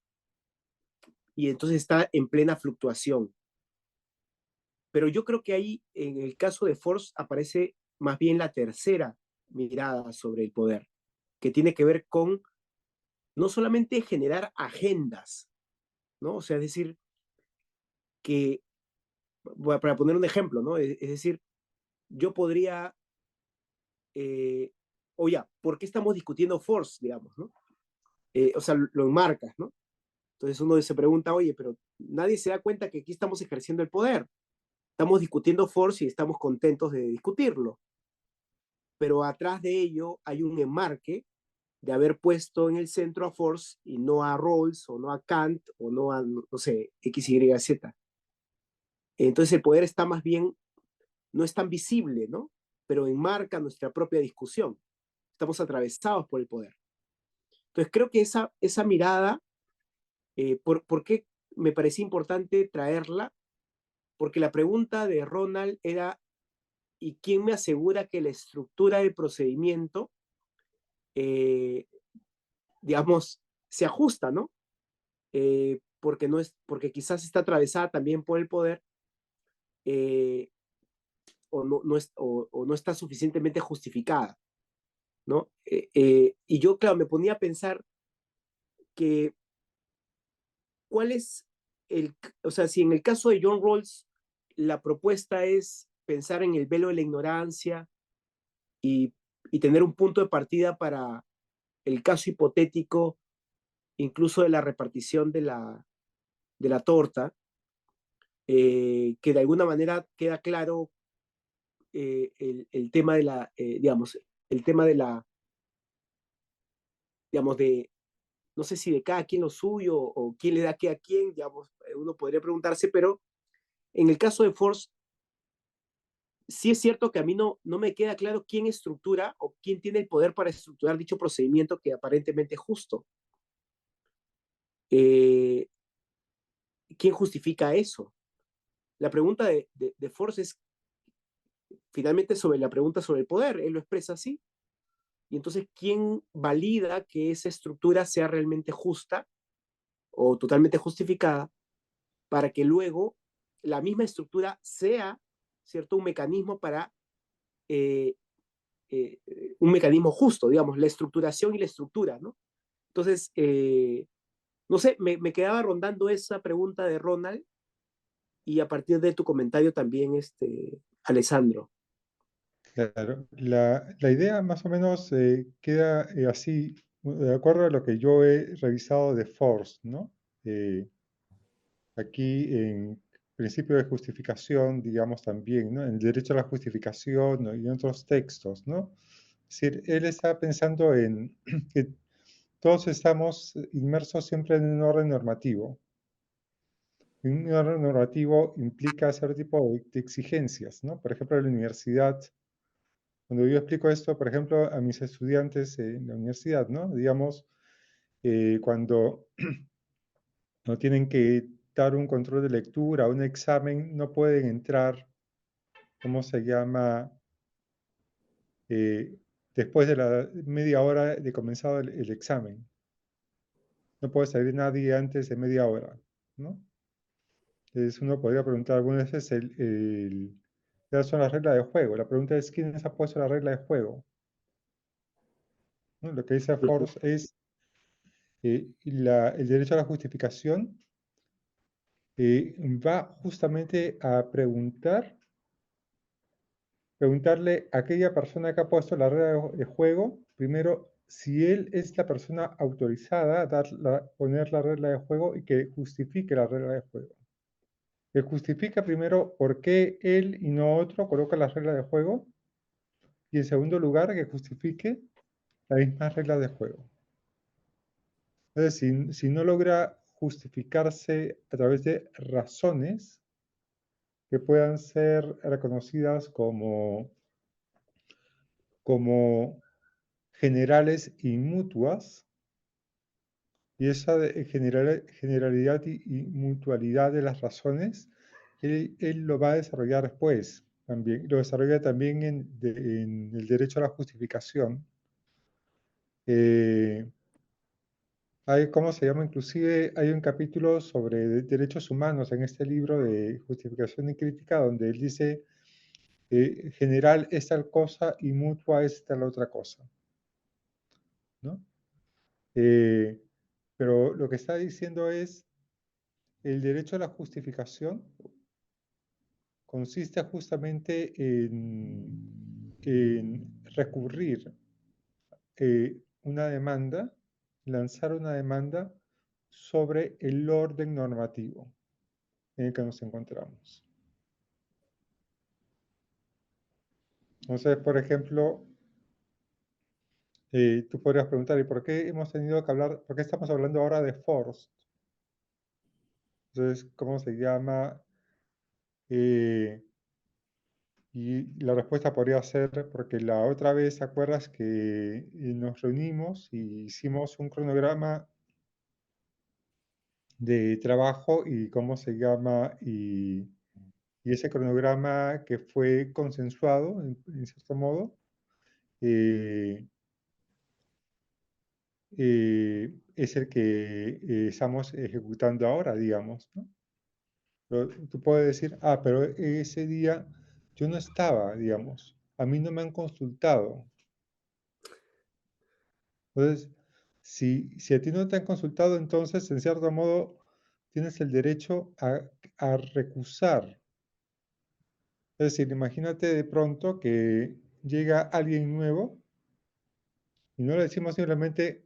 B: entonces está en plena fluctuación. Pero yo creo que ahí, en el caso de Force, aparece más bien la tercera mirada sobre el poder, que tiene que ver con no solamente generar agendas, ¿no? O sea, es decir, que, para poner un ejemplo, ¿no? Es decir, yo podría, o ya, ¿por qué estamos discutiendo Force, digamos, ¿no? O sea, lo enmarcas, ¿no? Entonces uno se pregunta, oye, pero nadie se da cuenta que aquí estamos ejerciendo el poder. Estamos discutiendo Force y estamos contentos de discutirlo. Pero atrás de ello hay un enmarque de haber puesto en el centro a Force y no a Rawls o no a Kant o no a, no sé, X, Y, Z. Entonces el poder está más bien, no es tan visible, ¿no? pero enmarca nuestra propia discusión. Estamos atravesados por el poder. Entonces creo que esa mirada, ¿por qué me parecía importante traerla? Porque la pregunta de Ronald era, ¿y quién me asegura que la estructura del procedimiento, digamos, se ajusta, ¿no? Porque quizás está atravesada también por el poder, o no está suficientemente justificada, ¿no? Y yo, claro, me ponía a pensar que cuál es o sea, si en el caso de John Rawls la propuesta es pensar en el velo de la ignorancia y, y tener un punto de partida para el caso hipotético, incluso de la repartición de la torta, que de alguna manera queda claro el tema de digamos, el tema de digamos, no sé si de cada quien lo suyo o quién le da qué a quién, digamos, uno podría preguntarse, pero en el caso de Force, sí es cierto que a mí no me queda claro quién estructura o quién tiene el poder para estructurar dicho procedimiento que aparentemente es justo. ¿Quién justifica eso? La pregunta de Force es finalmente sobre la pregunta sobre el poder, él lo expresa así. Y entonces, ¿quién valida que esa estructura sea realmente justa o totalmente justificada para que luego la misma estructura sea, ¿cierto?, un mecanismo para eh, un mecanismo justo, digamos, la estructuración y la estructura, ¿no? Entonces, no sé, me quedaba rondando esa pregunta de Ronald y a partir de tu comentario también, Alessandro.
A: Claro, la idea más o menos queda así, de acuerdo a lo que yo he revisado de Force, ¿no? Aquí en principio de justificación, digamos también, ¿no? En el derecho a la justificación, ¿no? Y en otros textos, ¿no? Es decir, él está pensando en que todos estamos inmersos siempre en un orden normativo. Y un orden normativo implica cierto tipo de exigencias, ¿no? Por ejemplo, en la universidad, cuando yo explico esto, por ejemplo, a mis estudiantes en la universidad, ¿no? Digamos, cuando no tienen que dar un control de lectura, un examen, no pueden entrar, ¿cómo se llama? Después de la media hora de comenzado el examen. No puede salir nadie antes de media hora, ¿no? Entonces uno podría preguntar algunas veces, ¿cuáles son las reglas de juego? La pregunta es, ¿quién ha puesto la regla de juego? ¿No? Lo que dice Force es el derecho a la justificación va justamente a preguntarle a aquella persona que ha puesto la regla de juego, primero, si él es la persona autorizada a poner la regla de juego y que justifique la regla de juego. Que justifica primero por qué él y no otro coloca la regla de juego y en segundo lugar que justifique la misma regla de juego. Entonces, si no logra justificarse a través de razones que puedan ser reconocidas como generales y mutuas, y esa generalidad y mutualidad de las razones, él lo va a desarrollar después también, lo desarrolla también en el derecho a la justificación. ¿Cómo se llama? Inclusive hay un capítulo sobre derechos humanos en este libro de justificación y crítica, donde él dice, general es tal cosa y mutua es tal otra cosa, ¿no? Pero lo que está diciendo es, el derecho a la justificación consiste justamente en recurrir una demanda, lanzar una demanda sobre el orden normativo en el que nos encontramos. Entonces, por ejemplo, tú podrías preguntar, ¿y por qué hemos tenido que hablar, por qué estamos hablando ahora de Force? Entonces, ¿cómo se llama? Y la respuesta podría ser porque la otra vez, ¿te acuerdas que nos reunimos y hicimos un cronograma de trabajo y cómo se llama? Y ese cronograma que fue consensuado, en cierto modo, es el que estamos ejecutando ahora, digamos, ¿no? Pero tú puedes decir, pero ese día yo no estaba, digamos, a mí no me han consultado. Entonces, si a ti no te han consultado, entonces, en cierto modo, tienes el derecho a recusar. Es decir, imagínate de pronto que llega alguien nuevo y no le decimos simplemente,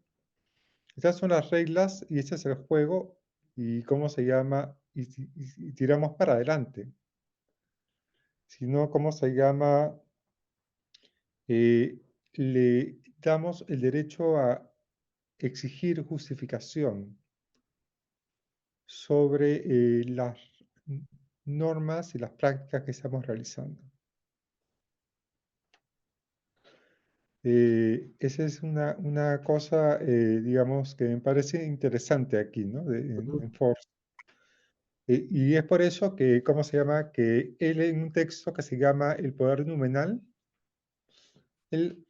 A: estas son las reglas y este es el juego y cómo se llama y tiramos para adelante, sino cómo se llama, eh, le damos el derecho a exigir justificación sobre las normas y las prácticas que estamos realizando. Esa es una cosa, digamos, que me parece interesante aquí, ¿no? En Force. Y es por eso que, ¿cómo se llama? Que él en un texto que se llama El poder numenal, él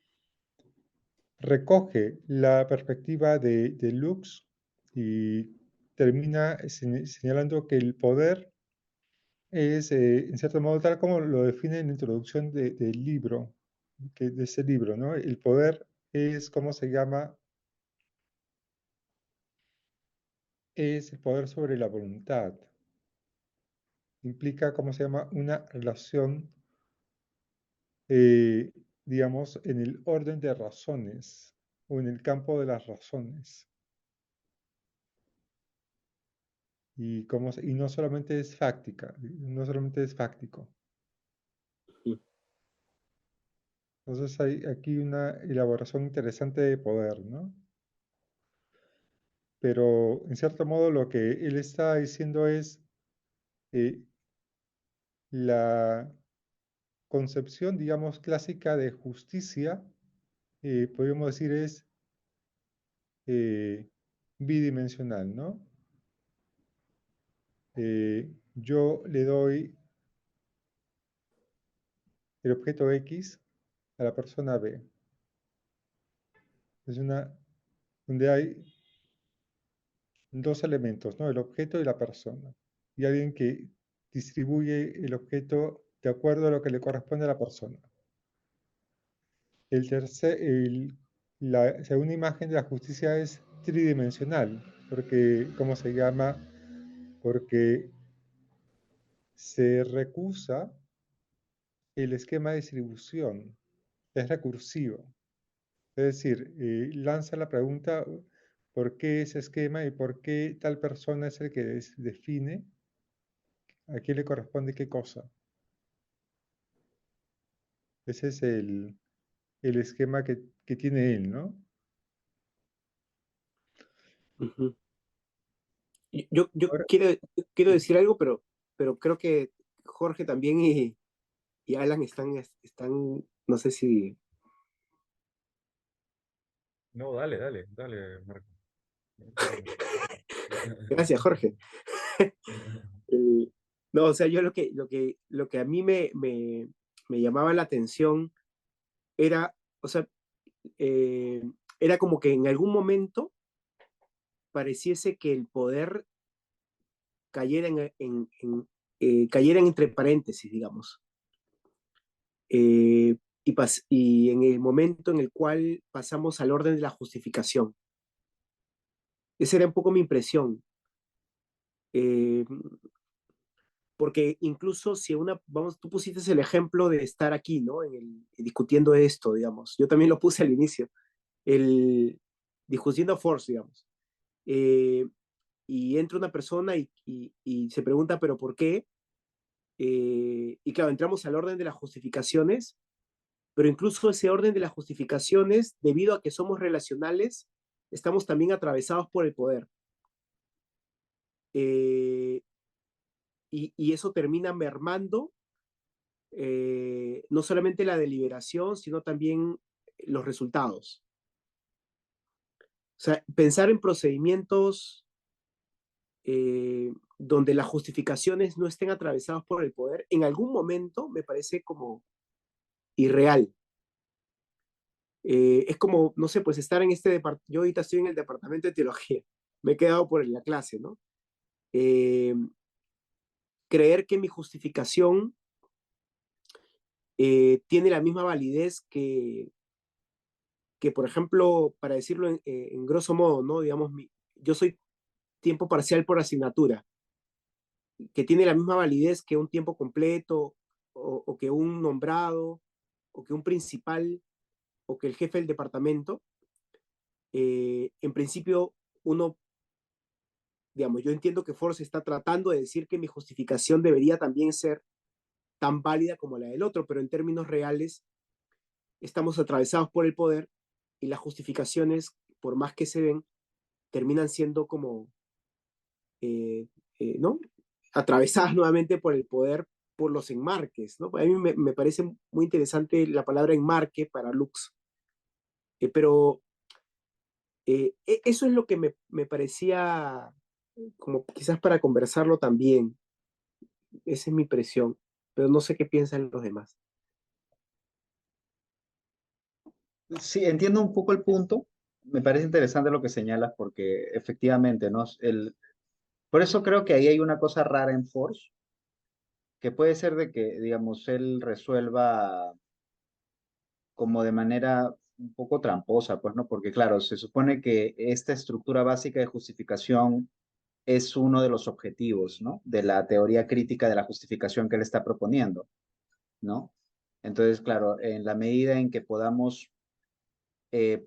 A: recoge la perspectiva de Lux y termina señalando que el poder es, en cierto modo, tal como lo define en la introducción del libro, de ese libro, ¿no? El poder es, ¿cómo se llama? Es el poder sobre la voluntad. Implica, ¿cómo se llama? Una relación, eh, digamos, en el orden de razones o en el campo de las razones. Y no solamente es fáctica, no solamente es fáctico. Entonces hay aquí una elaboración interesante de poder, ¿no? Pero en cierto modo lo que él está diciendo es eh, la concepción, digamos, clásica de justicia, podríamos decir es bidimensional, ¿no? Yo le doy el objeto X a la persona B. Es donde hay dos elementos, ¿no? El objeto y la persona. Y alguien que distribuye el objeto de acuerdo a lo que le corresponde a la persona. La segunda imagen de la justicia es tridimensional, porque, ¿cómo se llama? Porque se recusa el esquema de distribución, es recursivo. Es decir, lanza la pregunta, ¿por qué ese esquema y por qué tal persona es el que define a quién le corresponde qué cosa? Ese es el esquema que tiene él, ¿no?
B: Yo
A: Ahora,
B: quiero decir algo, pero creo que Jorge también y Alan están, no sé si...
D: No, dale, dale, dale, Marco.
B: Gracias, Jorge. No, o sea, yo lo que a mí me llamaba la atención era, o sea, eh, era como que en algún momento pareciese que el poder cayera cayera entre paréntesis, digamos. Y en el momento en el cual pasamos al orden de la justificación. Esa era un poco mi impresión. Eh, porque incluso si vamos, tú pusiste el ejemplo de estar aquí, ¿no? Discutiendo esto, digamos. Yo también lo puse al inicio. Discutiendo Force, digamos. Eh, y entra una persona y se pregunta, ¿pero por qué? Y claro, entramos al orden de las justificaciones, pero incluso ese orden de las justificaciones, debido a que somos relacionales, estamos también atravesados por el poder. Y eso termina mermando no solamente la deliberación, sino también los resultados. O sea, pensar en procedimientos donde las justificaciones no estén atravesadas por el poder, en algún momento me parece como irreal. Es como, no sé, pues estar en este departamento, yo ahorita estoy en el departamento de teología, me he quedado por la clase, ¿no? Creer que mi justificación tiene la misma validez que, por ejemplo, para decirlo en grosso modo, ¿no? Digamos, yo soy tiempo parcial por asignatura, que tiene la misma validez que un tiempo completo, o que un nombrado, o que un principal, o que el jefe del departamento. En principio, uno, digamos, yo entiendo que Force está tratando de decir que mi justificación debería también ser tan válida como la del otro, pero en términos reales estamos atravesados por el poder y las justificaciones, por más que se den, terminan siendo como, ¿no? Atravesadas nuevamente por el poder, por los enmarques, ¿no? A mí me parece muy interesante la palabra enmarque para Lux, pero eso es lo que me parecía como quizás para conversarlo también. Esa es mi impresión, pero no sé qué piensan los demás.
C: Sí, entiendo un poco el punto. Me parece interesante lo que señalas porque efectivamente, ¿no? Por eso creo que ahí hay una cosa rara en Force, que puede ser de que, digamos, él resuelva como de manera un poco tramposa, pues, ¿no? Porque claro, se supone que esta estructura básica de justificación es uno de los objetivos, ¿no? De la teoría crítica de la justificación que él está proponiendo, ¿no? Entonces, claro, en la medida en que podamos eh,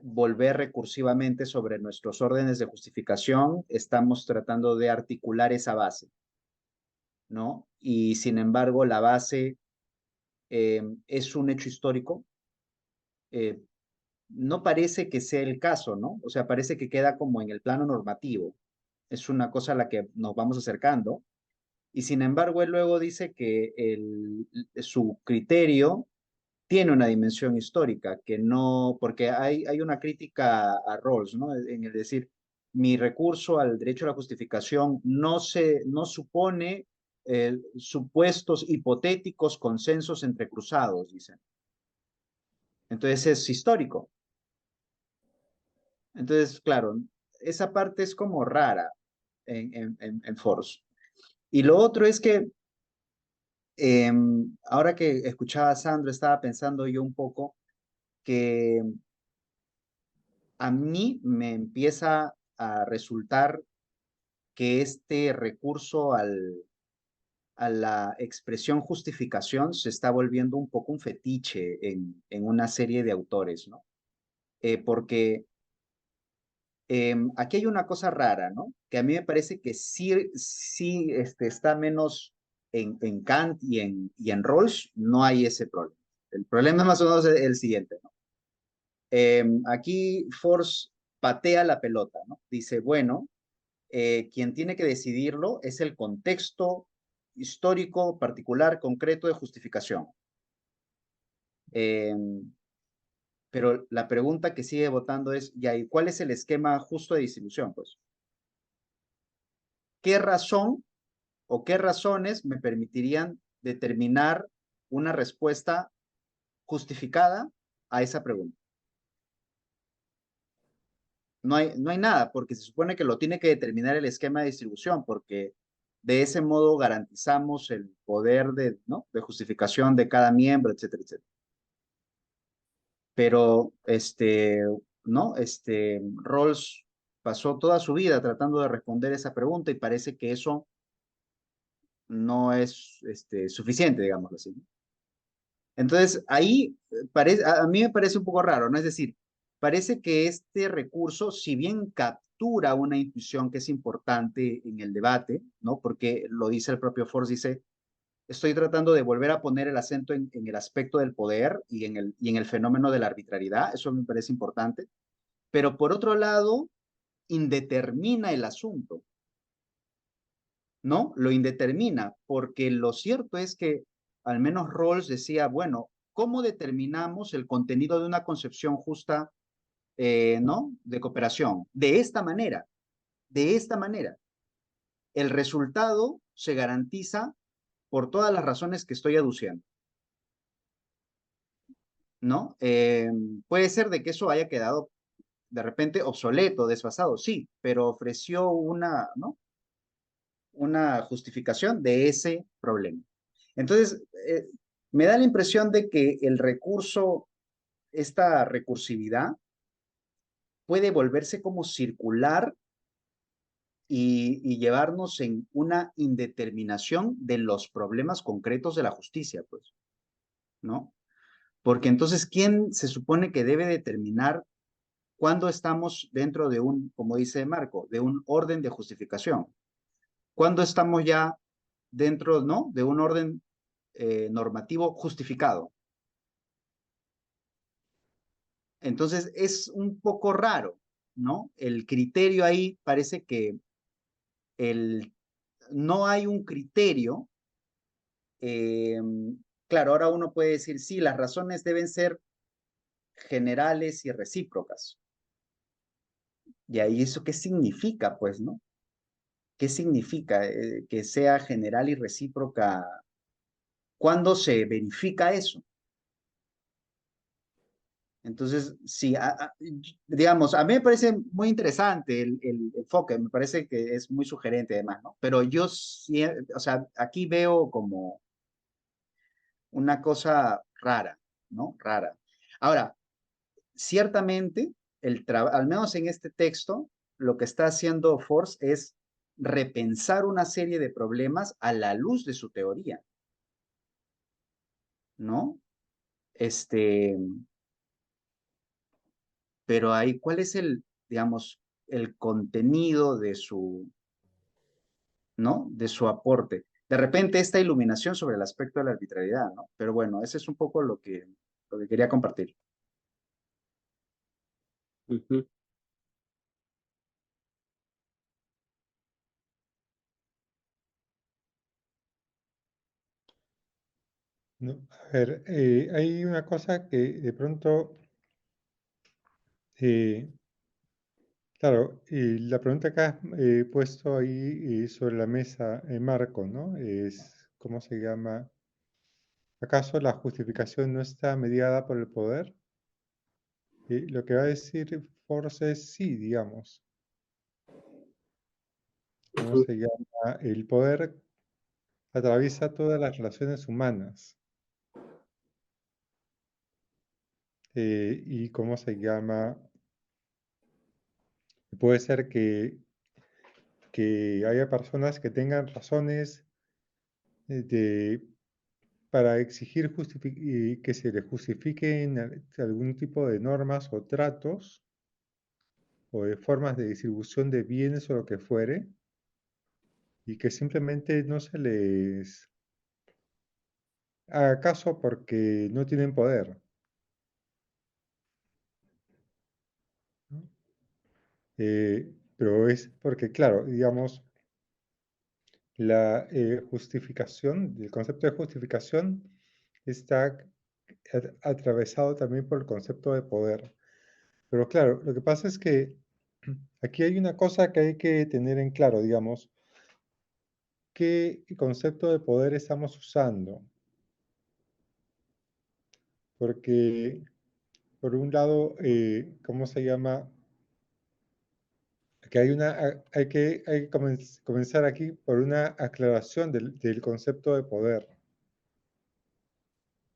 C: volver recursivamente sobre nuestros órdenes de justificación, estamos tratando de articular esa base, ¿no? Y sin embargo, la base es un hecho histórico. eh, no parece que sea el caso, ¿no? O sea, parece que queda como en el plano normativo. Es una cosa a la que nos vamos acercando. Y sin embargo, él luego dice que su criterio tiene una dimensión histórica, que no, porque hay una crítica a Rawls, ¿no? En el decir, mi recurso al derecho a la justificación no supone supuestos hipotéticos consensos entrecruzados, dicen. Entonces es histórico. Entonces, claro, esa parte es como rara en Force. Y lo otro es que ahora que escuchaba a Sandro, estaba pensando yo un poco que a mí me empieza a resultar que este recurso a la expresión justificación se está volviendo un poco un fetiche en una serie de autores, ¿no? Porque aquí hay una cosa rara, ¿no? Que a mí me parece que sí está menos en Kant y en Rawls, no hay ese problema. El problema es más o menos el siguiente, ¿no? Aquí Force patea la pelota, ¿no? Dice, bueno, quien tiene que decidirlo es el contexto histórico, particular, concreto de justificación. Eh, pero la pregunta que sigue votando es, ya, ¿y cuál es el esquema justo de distribución? Pues, ¿qué razón o qué razones me permitirían determinar una respuesta justificada a esa pregunta? No hay nada, porque se supone que lo tiene que determinar el esquema de distribución, porque de ese modo garantizamos el poder ¿no? de justificación de cada miembro, etcétera, etcétera. Pero, ¿no? Rawls pasó toda su vida tratando de responder esa pregunta y parece que eso no es suficiente, digámoslo así. Entonces, ahí a mí me parece un poco raro, ¿no? Es decir, parece que este recurso, si bien captura una intuición que es importante en el debate, ¿no? Porque lo dice el propio Force, dice, estoy tratando de volver a poner el acento en el aspecto del poder y en el fenómeno de la arbitrariedad, eso me parece importante, pero por otro lado, indetermina el asunto, ¿no? Lo indetermina, porque lo cierto es que al menos Rawls decía, bueno, ¿cómo determinamos el contenido de una concepción justa, ¿no? De cooperación? De esta manera, de esta manera. El resultado se garantiza por todas las razones que estoy aduciendo, ¿no? Puede ser de que eso haya quedado de repente obsoleto, desfasado, sí, pero ofreció una, ¿no? Una justificación de ese problema. Entonces, me da la impresión de que el recurso, esta recursividad, puede volverse como circular y llevarnos en una indeterminación de los problemas concretos de la justicia, pues, ¿no? Porque entonces, ¿quién se supone que debe determinar cuándo estamos dentro de un, como dice Marco, de un orden de justificación? ¿Cuándo estamos ya dentro, ¿no? De un orden normativo justificado? Entonces, es un poco raro, ¿no? El criterio ahí parece que el, no hay un criterio. eh, claro, ahora uno puede decir, sí, las razones deben ser generales y recíprocas. Y ahí eso, ¿qué significa, pues, no? ¿Qué significa que sea general y recíproca? ¿Cuándo se verifica eso? Entonces, sí, digamos, a mí me parece muy interesante el enfoque, me parece que es muy sugerente además, ¿no? Pero yo sí, o sea, aquí veo como una cosa rara, ¿no? Rara. Ahora, ciertamente, al menos en este texto, lo que está haciendo Force es repensar una serie de problemas a la luz de su teoría, ¿no? Este, pero ahí, ¿cuál es el, digamos, el contenido de su, ¿no? De su aporte? De repente, esta iluminación sobre el aspecto de la arbitrariedad, ¿no? Pero bueno, ese es un poco lo que quería compartir.
B: Ujú.
A: No, a ver, hay una cosa que de pronto, eh, claro, y la pregunta que has puesto ahí sobre la mesa, Marco, ¿no? Es, ¿cómo se llama? ¿Acaso la justificación no está mediada por el poder? Lo que va a decir Force es sí, digamos. ¿Cómo
B: Ujú.
A: se llama? El poder atraviesa todas las relaciones humanas. Y cómo se llama, puede ser que haya personas que tengan razones para exigir que se les justifiquen algún tipo de normas o tratos o de formas de distribución de bienes o lo que fuere, y que simplemente no se les haga caso porque no tienen poder, ¿no? Pero es porque, claro, digamos, la justificación, el concepto de justificación está atravesado también por el concepto de poder. Pero claro, lo que pasa es que aquí hay una cosa que hay que tener en claro, digamos, qué concepto de poder estamos usando. Porque, por un lado, ¿cómo se llama? Que hay que comenzar aquí por una aclaración del concepto de poder.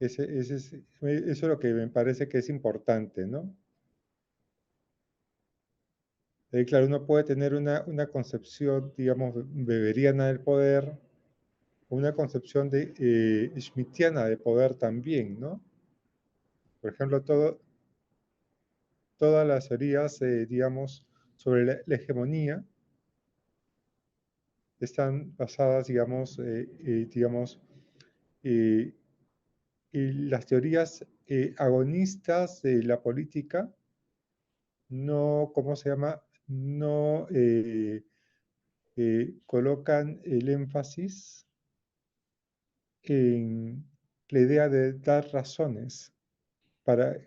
A: Eso es lo que me parece que es importante, ¿no? Claro, uno puede tener una concepción, digamos, weberiana del poder, una concepción schmittiana de poder también, ¿no? Por ejemplo, todas las teorías, digamos, sobre la hegemonía están basadas, digamos, eh, y las teorías agonistas de la política no, ¿cómo se llama? No colocan el énfasis en la idea de dar razones para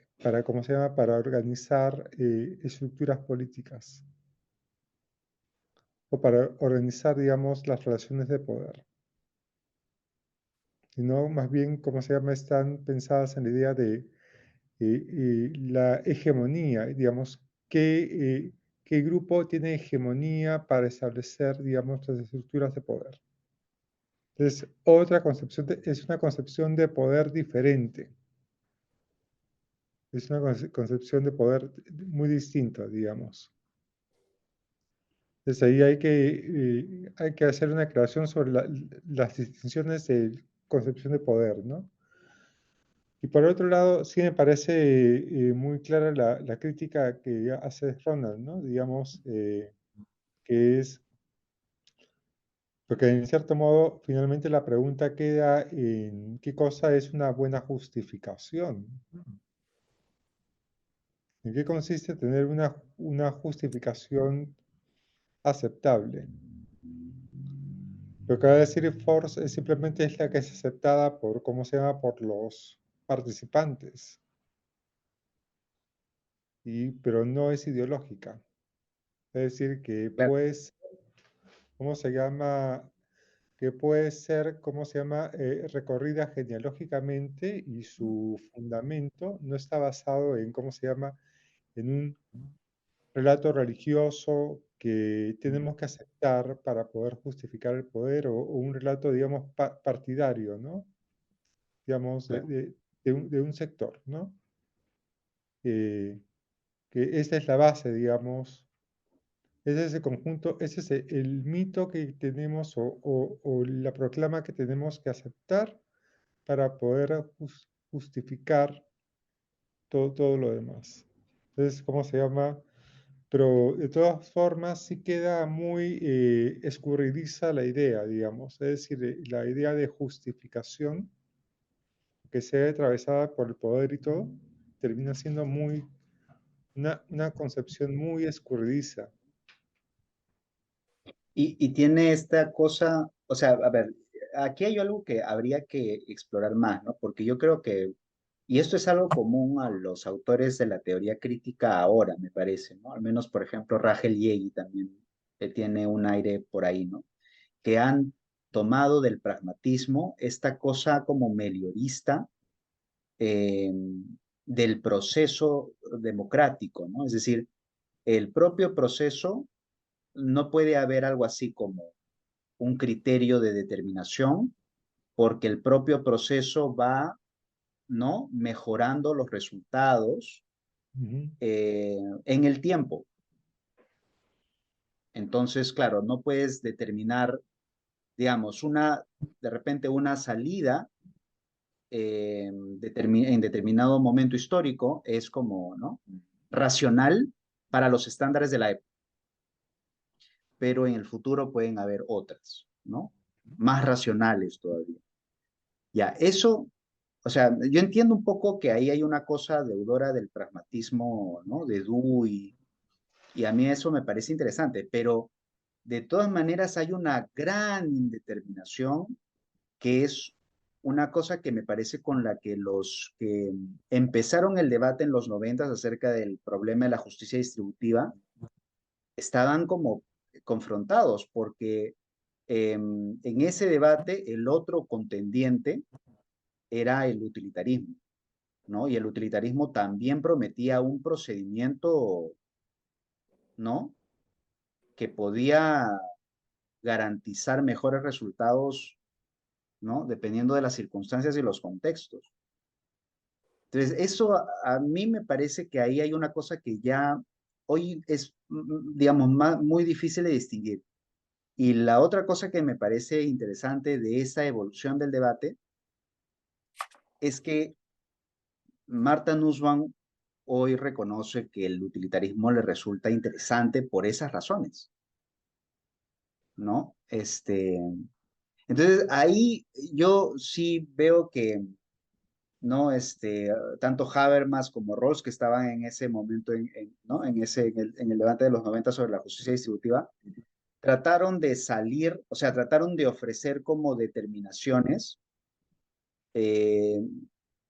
A: ¿cómo se llama?, para organizar estructuras políticas o para organizar, digamos, las relaciones de poder. Sino más bien, ¿cómo se llama?, están pensadas en la idea de la hegemonía, digamos, qué grupo tiene hegemonía para establecer, digamos, las estructuras de poder. Entonces, otra concepción es una concepción de poder diferente. Es una concepción de poder muy distinta, digamos. Entonces ahí hay que hacer una aclaración sobre las distinciones de concepción de poder, ¿no? Y por otro lado, sí me parece muy clara la crítica que hace Ronald, ¿no? Digamos, que es, porque en cierto modo, finalmente la pregunta queda en qué cosa es una buena justificación. ¿En qué consiste tener una justificación aceptable? Lo que va a decir Force es simplemente es la que es aceptada por, ¿cómo se llama?, por los participantes, pero no es ideológica. Es decir, que
C: Claro.
A: pues, ¿cómo se llama?, que puede ser, ¿cómo se llama?, recorrida genealógicamente y su fundamento no está basado en, ¿cómo se llama?, en un relato religioso que tenemos que aceptar para poder justificar el poder o un relato, digamos, partidario, ¿no? Digamos,
C: Claro.
A: de un sector, ¿no? Que esa es la base, digamos, ese es el conjunto, ese es el mito que tenemos o la proclama que tenemos que aceptar para poder justificar todo lo demás. Entonces, ¿cómo se llama? Pero de todas formas sí queda muy escurridiza la idea, digamos, es decir, la idea de justificación que sea atravesada por el poder y todo, termina siendo una concepción muy escurridiza.
C: Y tiene esta cosa, o sea, a ver, aquí hay algo que habría que explorar más, ¿no? Porque yo creo que, y esto es algo común a los autores de la teoría crítica ahora, me parece, ¿no? Al menos, por ejemplo, Rachel Yegi también tiene un aire por ahí, ¿no? Que han tomado del pragmatismo esta cosa como meliorista eh, del proceso democrático, ¿no? Es decir, el propio proceso no puede haber algo así como un criterio de determinación, porque el propio proceso va, ¿no?, mejorando los resultados
A: Ujú.
C: en el tiempo. Entonces, claro, no puedes determinar, digamos, de repente una salida en determinado momento histórico es como, ¿no?, racional para los estándares de la época, pero en el futuro pueden haber otras, ¿no?, más racionales todavía. Ya, eso, o sea, yo entiendo un poco que ahí hay una cosa deudora del pragmatismo, ¿no?, de Dewey, y a mí eso me parece interesante, pero de todas maneras hay una gran indeterminación que es una cosa que me parece con la que los que empezaron el debate en los 90 acerca del problema de la justicia distributiva estaban como confrontados, porque en ese debate el otro contendiente era el utilitarismo, ¿no? Y el utilitarismo también prometía un procedimiento, ¿no?, que podía garantizar mejores resultados, ¿no?, dependiendo de las circunstancias y los contextos. Entonces, eso a mí me parece que ahí hay una cosa que ya hoy es, digamos, muy difícil de distinguir. Y la otra cosa que me parece interesante de esa evolución del debate es que Martha Nussbaum hoy reconoce que el utilitarismo le resulta interesante por esas razones, ¿no? Entonces, ahí yo sí veo que, ¿no? Tanto Habermas como Rawls, que estaban en ese momento, ¿no?, en el debate de los 90 sobre la justicia distributiva, trataron de salir, o sea, trataron de ofrecer como determinaciones eh,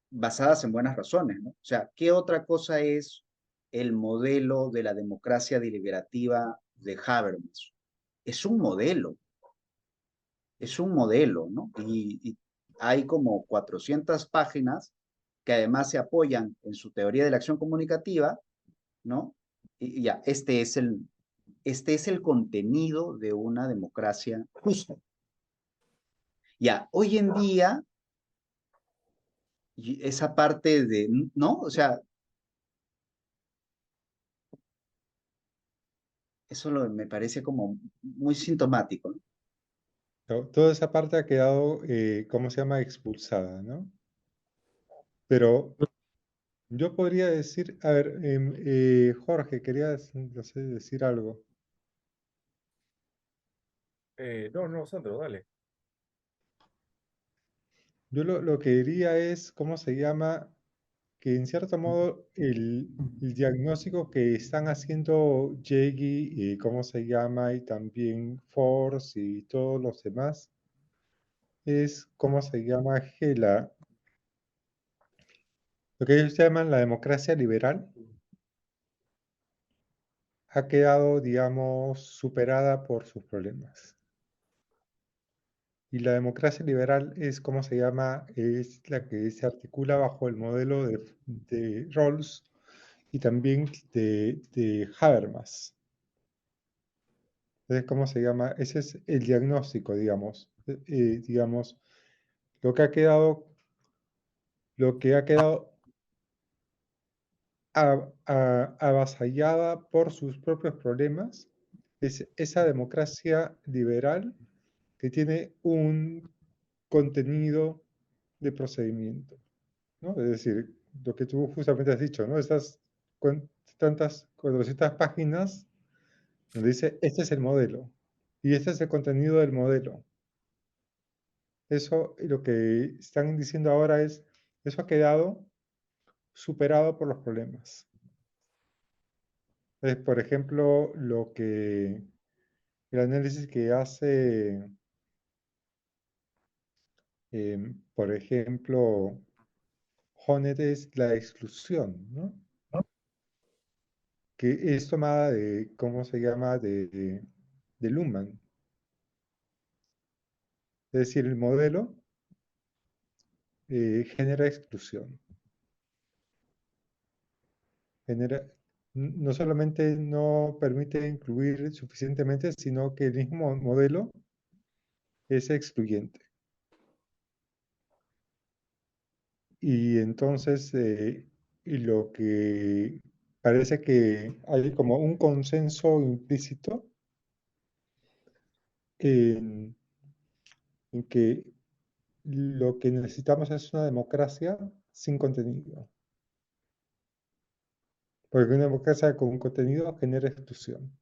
C: basadas en buenas razones, ¿no? O sea, ¿qué otra cosa es el modelo de la democracia deliberativa de Habermas? Es un modelo, ¿no? Y hay como 400 páginas que además se apoyan en su teoría de la acción comunicativa, ¿no? Y ya, este es el contenido de una democracia justa. Ya, hoy en día, esa parte de, ¿no? O sea, me parece como muy sintomático, ¿no?
A: Toda esa parte ha quedado, ¿cómo se llama? Expulsada, ¿no? Pero yo podría decir, a ver, Jorge, querías, no sé, decir algo.
D: No, no, Sandro, dale.
A: Yo lo que diría es, ¿cómo se llama? Que en cierto modo el diagnóstico que están haciendo Jeggy, ¿cómo se llama? Y también Force y todos los demás, es, ¿cómo se llama? Lo que ellos llaman la democracia liberal, ha quedado, digamos, superada por sus problemas. Y la democracia liberal es, ¿cómo se llama? Es la que se articula bajo el modelo de Rawls y también de Habermas. Entonces, ¿cómo se llama? Ese es el diagnóstico, digamos. Digamos, lo que ha quedado, lo que ha quedado avasallada por sus propios problemas es esa democracia liberal que tiene un contenido de procedimiento, ¿no? Es decir, lo que tú justamente has dicho, ¿no? Estas tantas 400 páginas donde dice, este es el modelo y este es el contenido del modelo. Eso, lo que están diciendo ahora es, eso ha quedado superado por los problemas. Por ejemplo, el análisis que hace, por ejemplo, Honneth es la exclusión, ¿no? Que es tomada de, ¿cómo se llama? De Luhmann. Es decir, el modelo genera exclusión. Genera, no solamente no permite incluir suficientemente, sino que el mismo modelo es excluyente. Y entonces, y lo que parece que hay como un consenso implícito en, en que lo que necesitamos es una democracia sin contenido. Porque una democracia con contenido genera exclusión.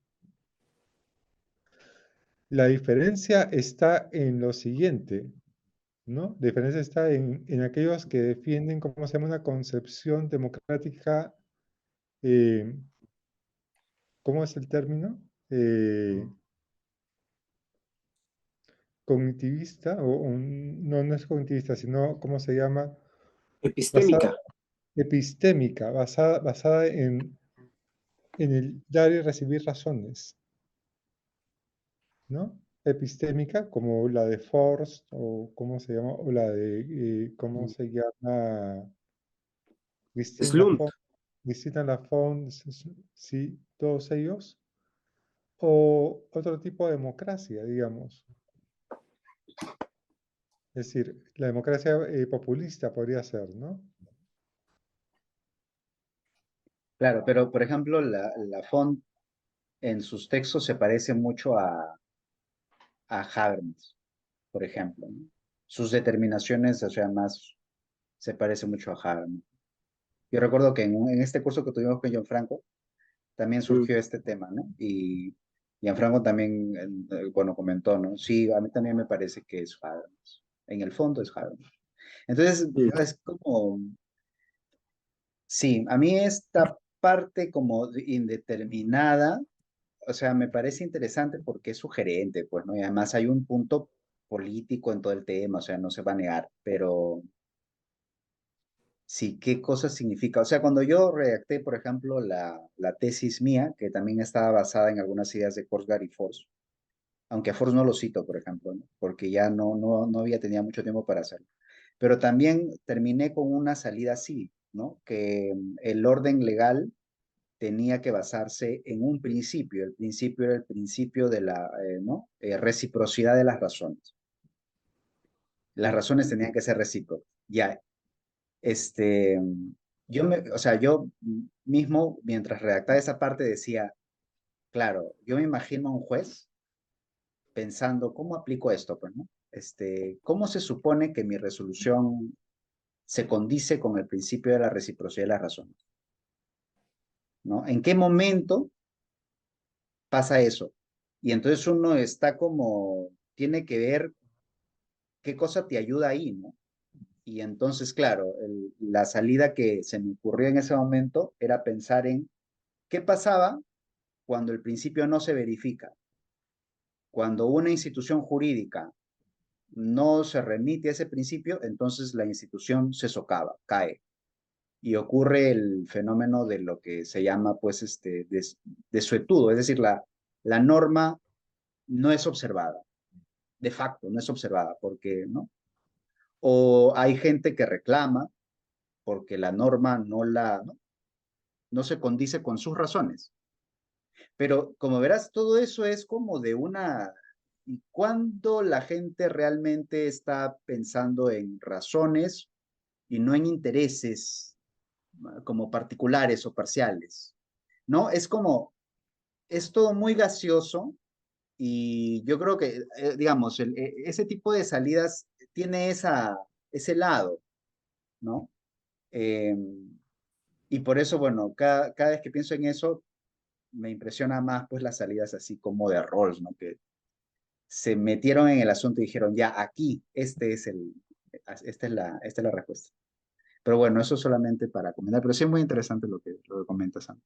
A: La diferencia está en lo siguiente, ¿no? La diferencia está en aquellos que defienden, ¿cómo se llama? Una concepción democrática, eh, ¿cómo es el término? Cognitivista, no, no es cognitivista, sino, ¿cómo se llama? Basada,
B: Epistémica.
A: epistémica, basada en el dar y recibir razones, ¿no? Epistémica, como la de Forst, o cómo se llama, o la de, ¿cómo se llama? Christine
B: Slund.
A: Lafon, Christina Lafon, sí, todos ellos, o otro tipo de democracia, digamos. Es decir, la democracia populista podría ser, ¿no?
C: Claro, pero por ejemplo, la Font en sus textos se parece mucho a Habermas, por ejemplo, ¿no? Sus determinaciones, o sea, más se parece mucho a Habermas. Yo recuerdo que en este curso que tuvimos con Gianfranco también
B: Mm.
C: surgió este tema, ¿no? Y Gianfranco también, bueno, comentó, ¿no? Sí, a mí también me parece que es Habermas. En el fondo es Habermas. Entonces,
B: Mm.
C: es como, sí, a mí esta parte como indeterminada, o sea, me parece interesante porque es sugerente, pues, ¿no? Y además hay un punto político en todo el tema, o sea, no se va a negar, pero Sí, ¿qué cosa significa? O sea, cuando yo redacté, por ejemplo, la tesis mía, que también estaba basada en algunas ideas de Korsgaard y Force, aunque a Force no lo cito, por ejemplo, ¿no? Porque ya no había tenido mucho tiempo para hacerlo. Pero también terminé con una salida así, ¿no? Que el orden legal tenía que basarse en un principio. El principio era el principio de la, ¿no? Reciprocidad de las razones. Las razones tenían que ser recíprocas. Ya, este, o sea, yo mismo, mientras redactaba esa parte, decía, claro, yo me imagino a un juez pensando, ¿cómo aplico esto? Pues, ¿no? ¿Cómo se supone que mi resolución se condice con el principio de la reciprocidad de las razones? ¿No? ¿En qué momento pasa eso? Y entonces uno está como, tiene que ver qué cosa te ayuda ahí, ¿no? Y entonces, claro, la salida que se me ocurrió en ese momento era pensar en qué pasaba cuando el principio no se verifica. Cuando una institución jurídica no se remite a ese principio, entonces la institución se socava, cae. Y ocurre el fenómeno de lo que se llama, pues, desuetudo, es decir, la norma no es observada, de facto, no es observada, porque, ¿no? O hay gente que reclama porque la norma no se condice con sus razones. Pero como verás, todo eso es como de una... ¿Y cuándo la gente realmente está pensando en razones y no en intereses como particulares o parciales? ¿No? Es como, es todo muy gaseoso y yo creo que, digamos, ese tipo de salidas tiene ese lado, ¿no? Eh, y por eso, bueno, cada vez que pienso en eso, me impresiona más pues las salidas así como de Rawls, ¿no? Que se metieron en el asunto y dijeron, ya, aquí, esta es la respuesta. Pero bueno, eso solamente para comentar, pero sí es muy interesante lo que comentas, Sam.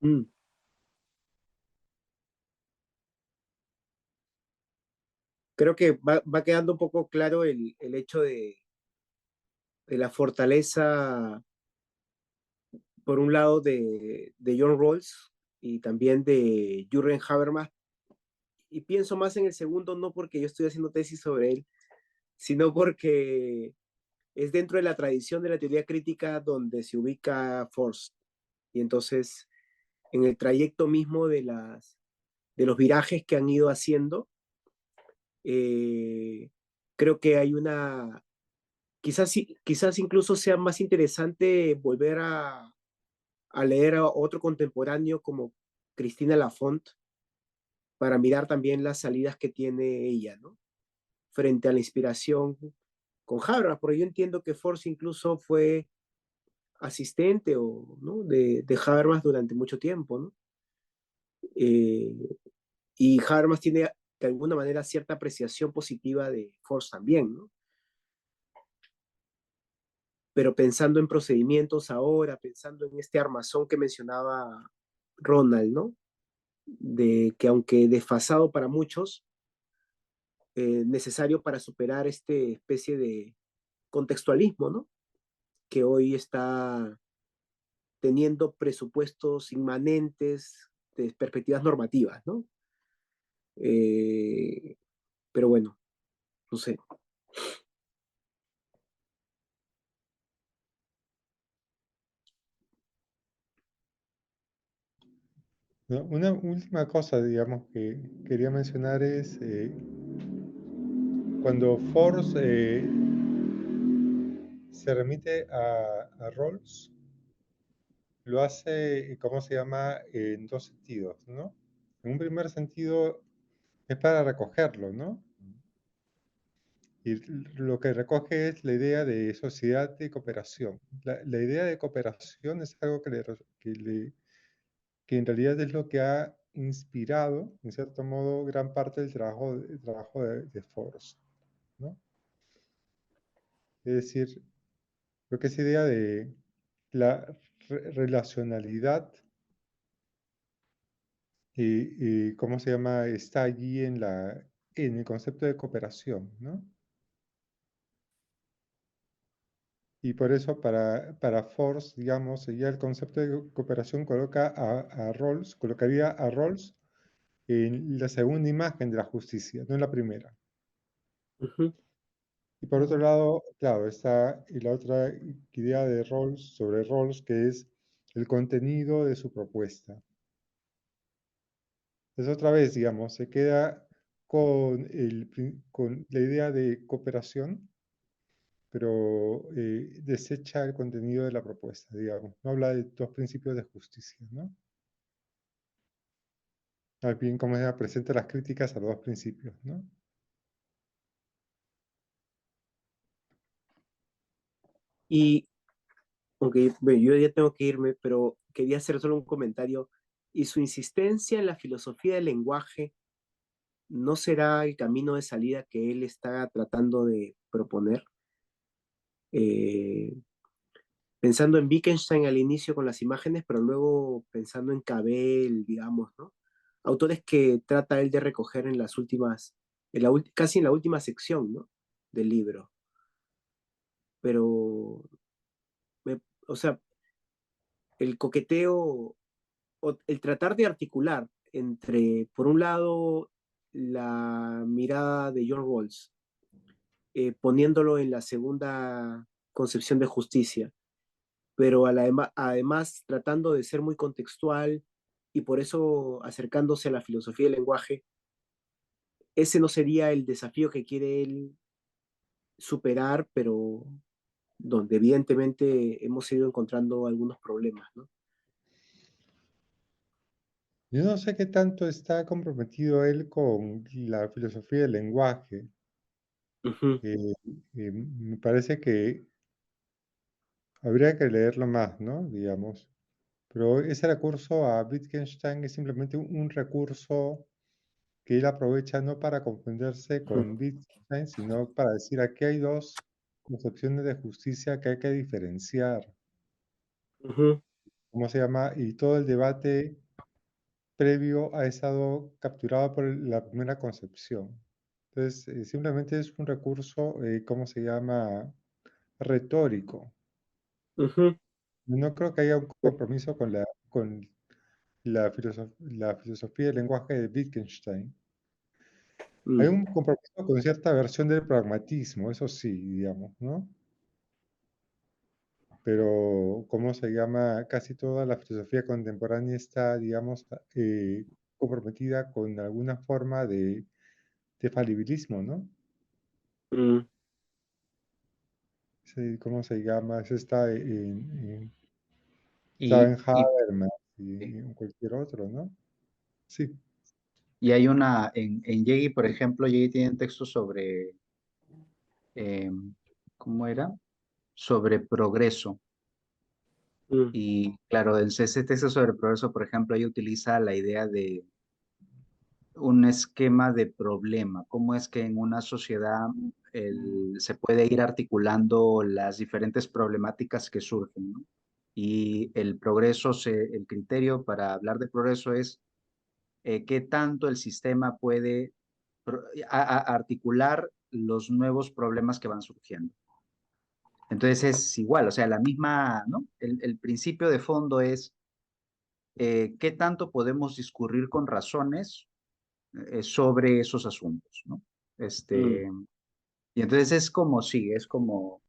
B: Mm. Creo que va quedando un poco claro el hecho de la fortaleza, por un lado, de John Rawls y también de Jürgen Habermas. Y pienso más en el segundo, no porque yo estoy haciendo tesis sobre él, sino porque es dentro de la tradición de la teoría crítica donde se ubica Force. Y entonces, en el trayecto mismo de los virajes que han ido haciendo, eh, creo que hay una, quizás incluso sea más interesante volver a leer a otro contemporáneo como Cristina Lafont para mirar también las salidas que tiene ella, ¿no? Frente a la inspiración con Habermas, porque yo entiendo que Force incluso fue asistente o, ¿no? de Habermas durante mucho tiempo, ¿no? Eh, y Habermas tiene de alguna manera cierta apreciación positiva de Force también, ¿no? Pero pensando en procedimientos ahora, pensando en este armazón que mencionaba Ronald, ¿no? De que aunque desfasado para muchos, necesario para superar este especie de contextualismo, ¿no? Que hoy está teniendo presupuestos inmanentes de perspectivas normativas, ¿no? Eh, pero bueno, no sé.
A: ¿No? Una última cosa, digamos, que quería mencionar es cuando Force se remite a Rawls, lo hace, ¿cómo se llama?, en dos sentidos, ¿no? En un primer sentido es para recogerlo, ¿no? Y lo que recoge es la idea de sociedad de cooperación. La idea de cooperación es algo que en realidad es lo que ha inspirado, en cierto modo, gran parte del trabajo de Force, ¿no? Es decir, creo que esa idea de la relacionalidad y ¿cómo se llama? Está allí en el concepto de cooperación, ¿no? y por eso para Force, digamos, ya el concepto de cooperación colocaría a Rawls en la segunda imagen de la justicia, no en la primera.
B: Ujú,
A: Y por otro lado, claro, está la otra idea de Rawls sobre Rawls, que es el contenido de su propuesta. Entonces otra vez, digamos, se queda con la idea de cooperación, pero desecha el contenido de la propuesta, digamos. No habla de dos principios de justicia, ¿no? Más bien cómo se presenta las críticas a los dos principios, ¿no?
B: Y, aunque bueno, yo ya tengo que irme, pero quería hacer solo un comentario. ¿Y su insistencia en la filosofía del lenguaje no será el camino de salida que él está tratando de proponer? Eh, Pensando en Wittgenstein al inicio con las imágenes, pero luego pensando en Cabel, digamos, ¿no? Autores que trata él de recoger en las últimas, casi en la última sección, ¿no? Del libro. Pero, o sea, el coqueteo, o el tratar de articular entre, por un lado, la mirada de John Rawls, poniéndolo en la segunda concepción de justicia, pero además tratando de ser muy contextual y por eso acercándose a la filosofía del lenguaje, ese no sería el desafío que quiere él superar, pero donde evidentemente hemos ido encontrando algunos problemas, ¿no?
A: Yo no sé qué tanto está comprometido él con la filosofía del lenguaje.
B: Ujú,
A: Eh, Me parece que habría que leerlo más, ¿no? Digamos. Pero ese recurso a Wittgenstein es simplemente un recurso que él aprovecha no para confundirse
B: ujú,
A: con Wittgenstein, sino para decir aquí hay dos concepciones de justicia que hay que diferenciar.
B: ujú,
A: ¿Cómo se llama? Y todo el debate previo ha estado capturado por la primera concepción. Entonces, simplemente es un recurso, ¿cómo se llama? Retórico.
B: ujú,
A: No creo que haya un compromiso con la filosofía del lenguaje de Wittgenstein. Hay
B: mm,
A: un compromiso con cierta versión del pragmatismo, eso sí, digamos, ¿no? Pero, ¿cómo se llama? Casi toda la filosofía contemporánea está, digamos, comprometida con alguna forma de falibilismo, ¿no?
B: mm,
A: Sí, ¿cómo se llama? Eso está estaba
C: Y,
A: en
C: y,
A: Habermas y en cualquier otro, ¿no? Sí,
C: y hay una, en Yegi, por ejemplo, Yegi tiene un texto sobre, eh, ¿cómo era? Sobre progreso.
B: mm,
C: Y claro, en ese texto sobre progreso, por ejemplo, ella utiliza la idea de un esquema de problema, cómo es que en una sociedad se puede ir articulando las diferentes problemáticas que surgen, ¿no? Y el progreso, el criterio para hablar de progreso es qué tanto el sistema puede articular los nuevos problemas que van surgiendo. Entonces es igual, o sea, la misma, ¿no? El principio de fondo es qué tanto podemos discurrir con razones sobre esos asuntos, ¿no?
B: mm,
C: Y entonces es como, sí, es como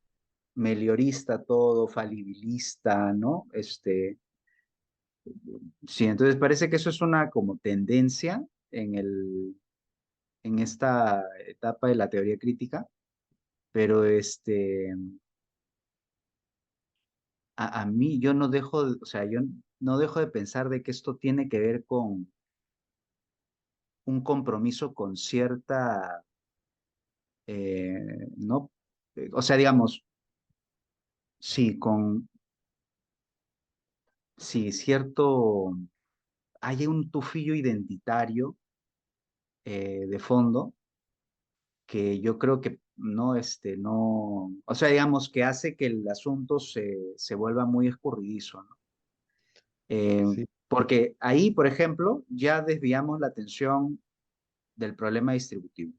C: meliorista todo, falibilista, ¿no? Sí, entonces parece que eso es una como tendencia en esta etapa de la teoría crítica, pero a mí yo no dejo, o sea, yo no dejo de pensar de que esto tiene que ver con un compromiso con cierta, ¿no? O sea, digamos, sí, sí, cierto, hay un tufillo identitario de fondo que yo creo que no, o sea, digamos que hace que el asunto se vuelva muy escurridizo, ¿no? Eh,
A: sí,
C: Porque ahí, por ejemplo, ya desviamos la atención del problema distributivo.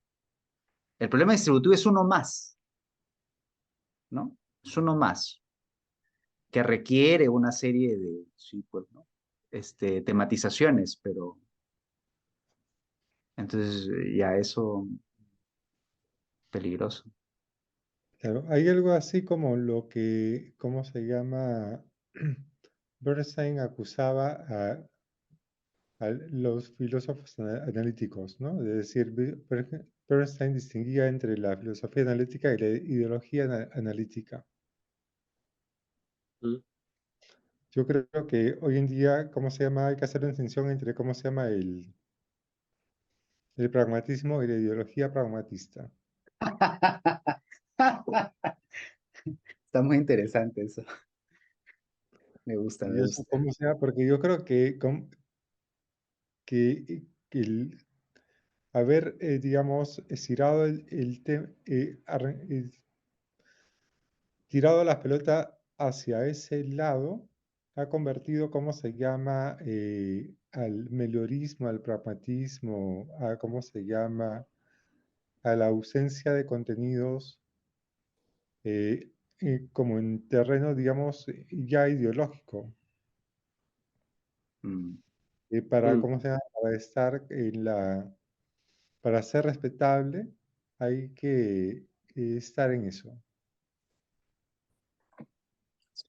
C: El problema distributivo es uno más, ¿no? O Es uno más, que requiere una serie de, sí, pues, ¿no? Tematizaciones, pero entonces ya eso peligroso.
A: Claro, hay algo así como lo que, ¿cómo se llama? Bernstein acusaba a los filósofos analíticos, ¿no? Es decir, Bernstein distinguía entre la filosofía analítica y la ideología analítica.
B: Mm.
A: Yo creo que hoy en día, ¿cómo se llama? Hay que hacer una distinción entre, ¿cómo se llama? El pragmatismo y la ideología pragmatista.
C: Está muy interesante eso. Me gusta, me
A: Y eso,
C: gusta.
A: ¿cómo se llama? Porque yo creo que, que el haber, digamos, estirado tirado la pelota hacia ese lado, ha convertido, ¿cómo se llama?, al meliorismo, al pragmatismo, a, ¿cómo se llama?, a la ausencia de contenidos, como en terreno, digamos, ya ideológico,
C: Mm,
A: para,
B: Mm.
A: ¿cómo se llama?, para estar para ser respetable, hay que estar en eso.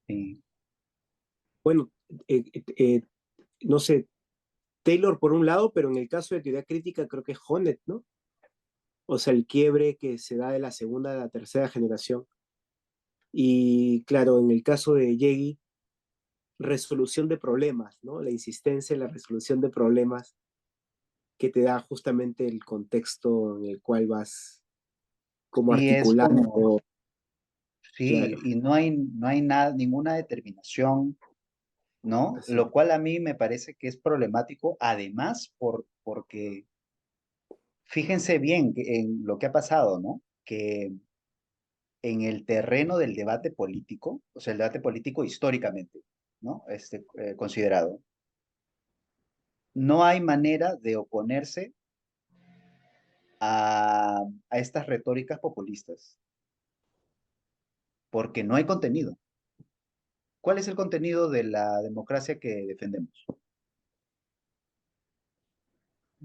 C: sí.
B: Bueno, eh, eh, eh, no sé, Taylor por un lado, pero en el caso de teoría crítica creo que es Honneth, ¿no? O sea, el quiebre que se da de la segunda a la tercera generación. Y claro, en el caso de Yegi, resolución de problemas, ¿no? La insistencia en la resolución de problemas que te da justamente el contexto en el cual vas como
C: Y es como,
B: articulando,
C: sí,
B: claro,
C: y no hay nada, ninguna determinación, ¿no?
B: así.
C: Lo cual a mí me parece que es problemático, además, porque fíjense bien en lo que ha pasado, ¿no? Que en el terreno del debate político, o sea, el debate político históricamente, ¿no? Considerado, no hay manera de oponerse a estas retóricas populistas, porque no hay contenido. ¿Cuál es el contenido de la democracia que defendemos?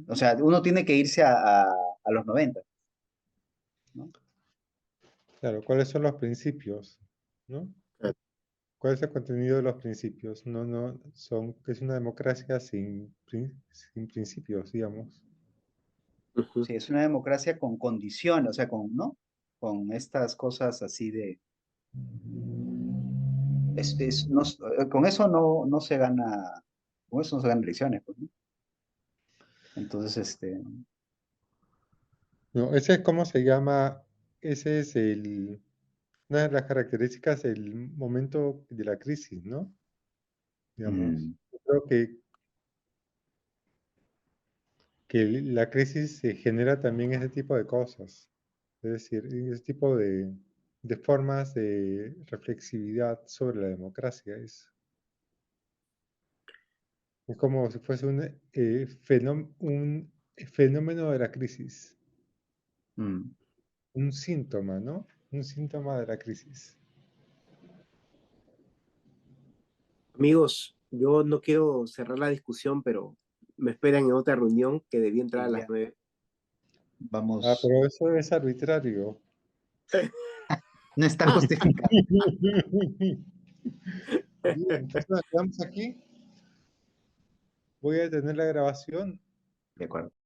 C: O sea, uno tiene que irse a los 90, ¿no?
A: Claro, ¿cuáles son los principios? ¿No?
B: Claro.
A: ¿Cuál es el contenido de los principios? No, es una democracia sin principios, digamos.
B: Ujú.
C: Sí, es una democracia con condiciones, o sea, ¿no? Con estas cosas así de... con eso no se gana, con eso no se ganan elecciones, pues, ¿no? Entonces,
A: No, ese es cómo se llama, ese es una de las características del momento de la crisis, ¿no? Digamos,
C: mm,
A: yo creo que la crisis se genera también ese tipo de cosas, es decir, ese tipo de formas de reflexividad sobre la democracia. Es como si fuese un fenómeno de la crisis,
C: mm.
A: un síntoma, ¿no? Un síntoma de la crisis.
B: Amigos, yo no quiero cerrar la discusión, pero me esperan en otra reunión que debía entrar a
C: Y
B: las
C: ya,
B: 9.
A: Ah,
C: vamos,
A: pero eso es arbitrario.
C: no está justificado.
A: Bien, entonces nos quedamos aquí. Voy a detener la grabación.
C: De acuerdo.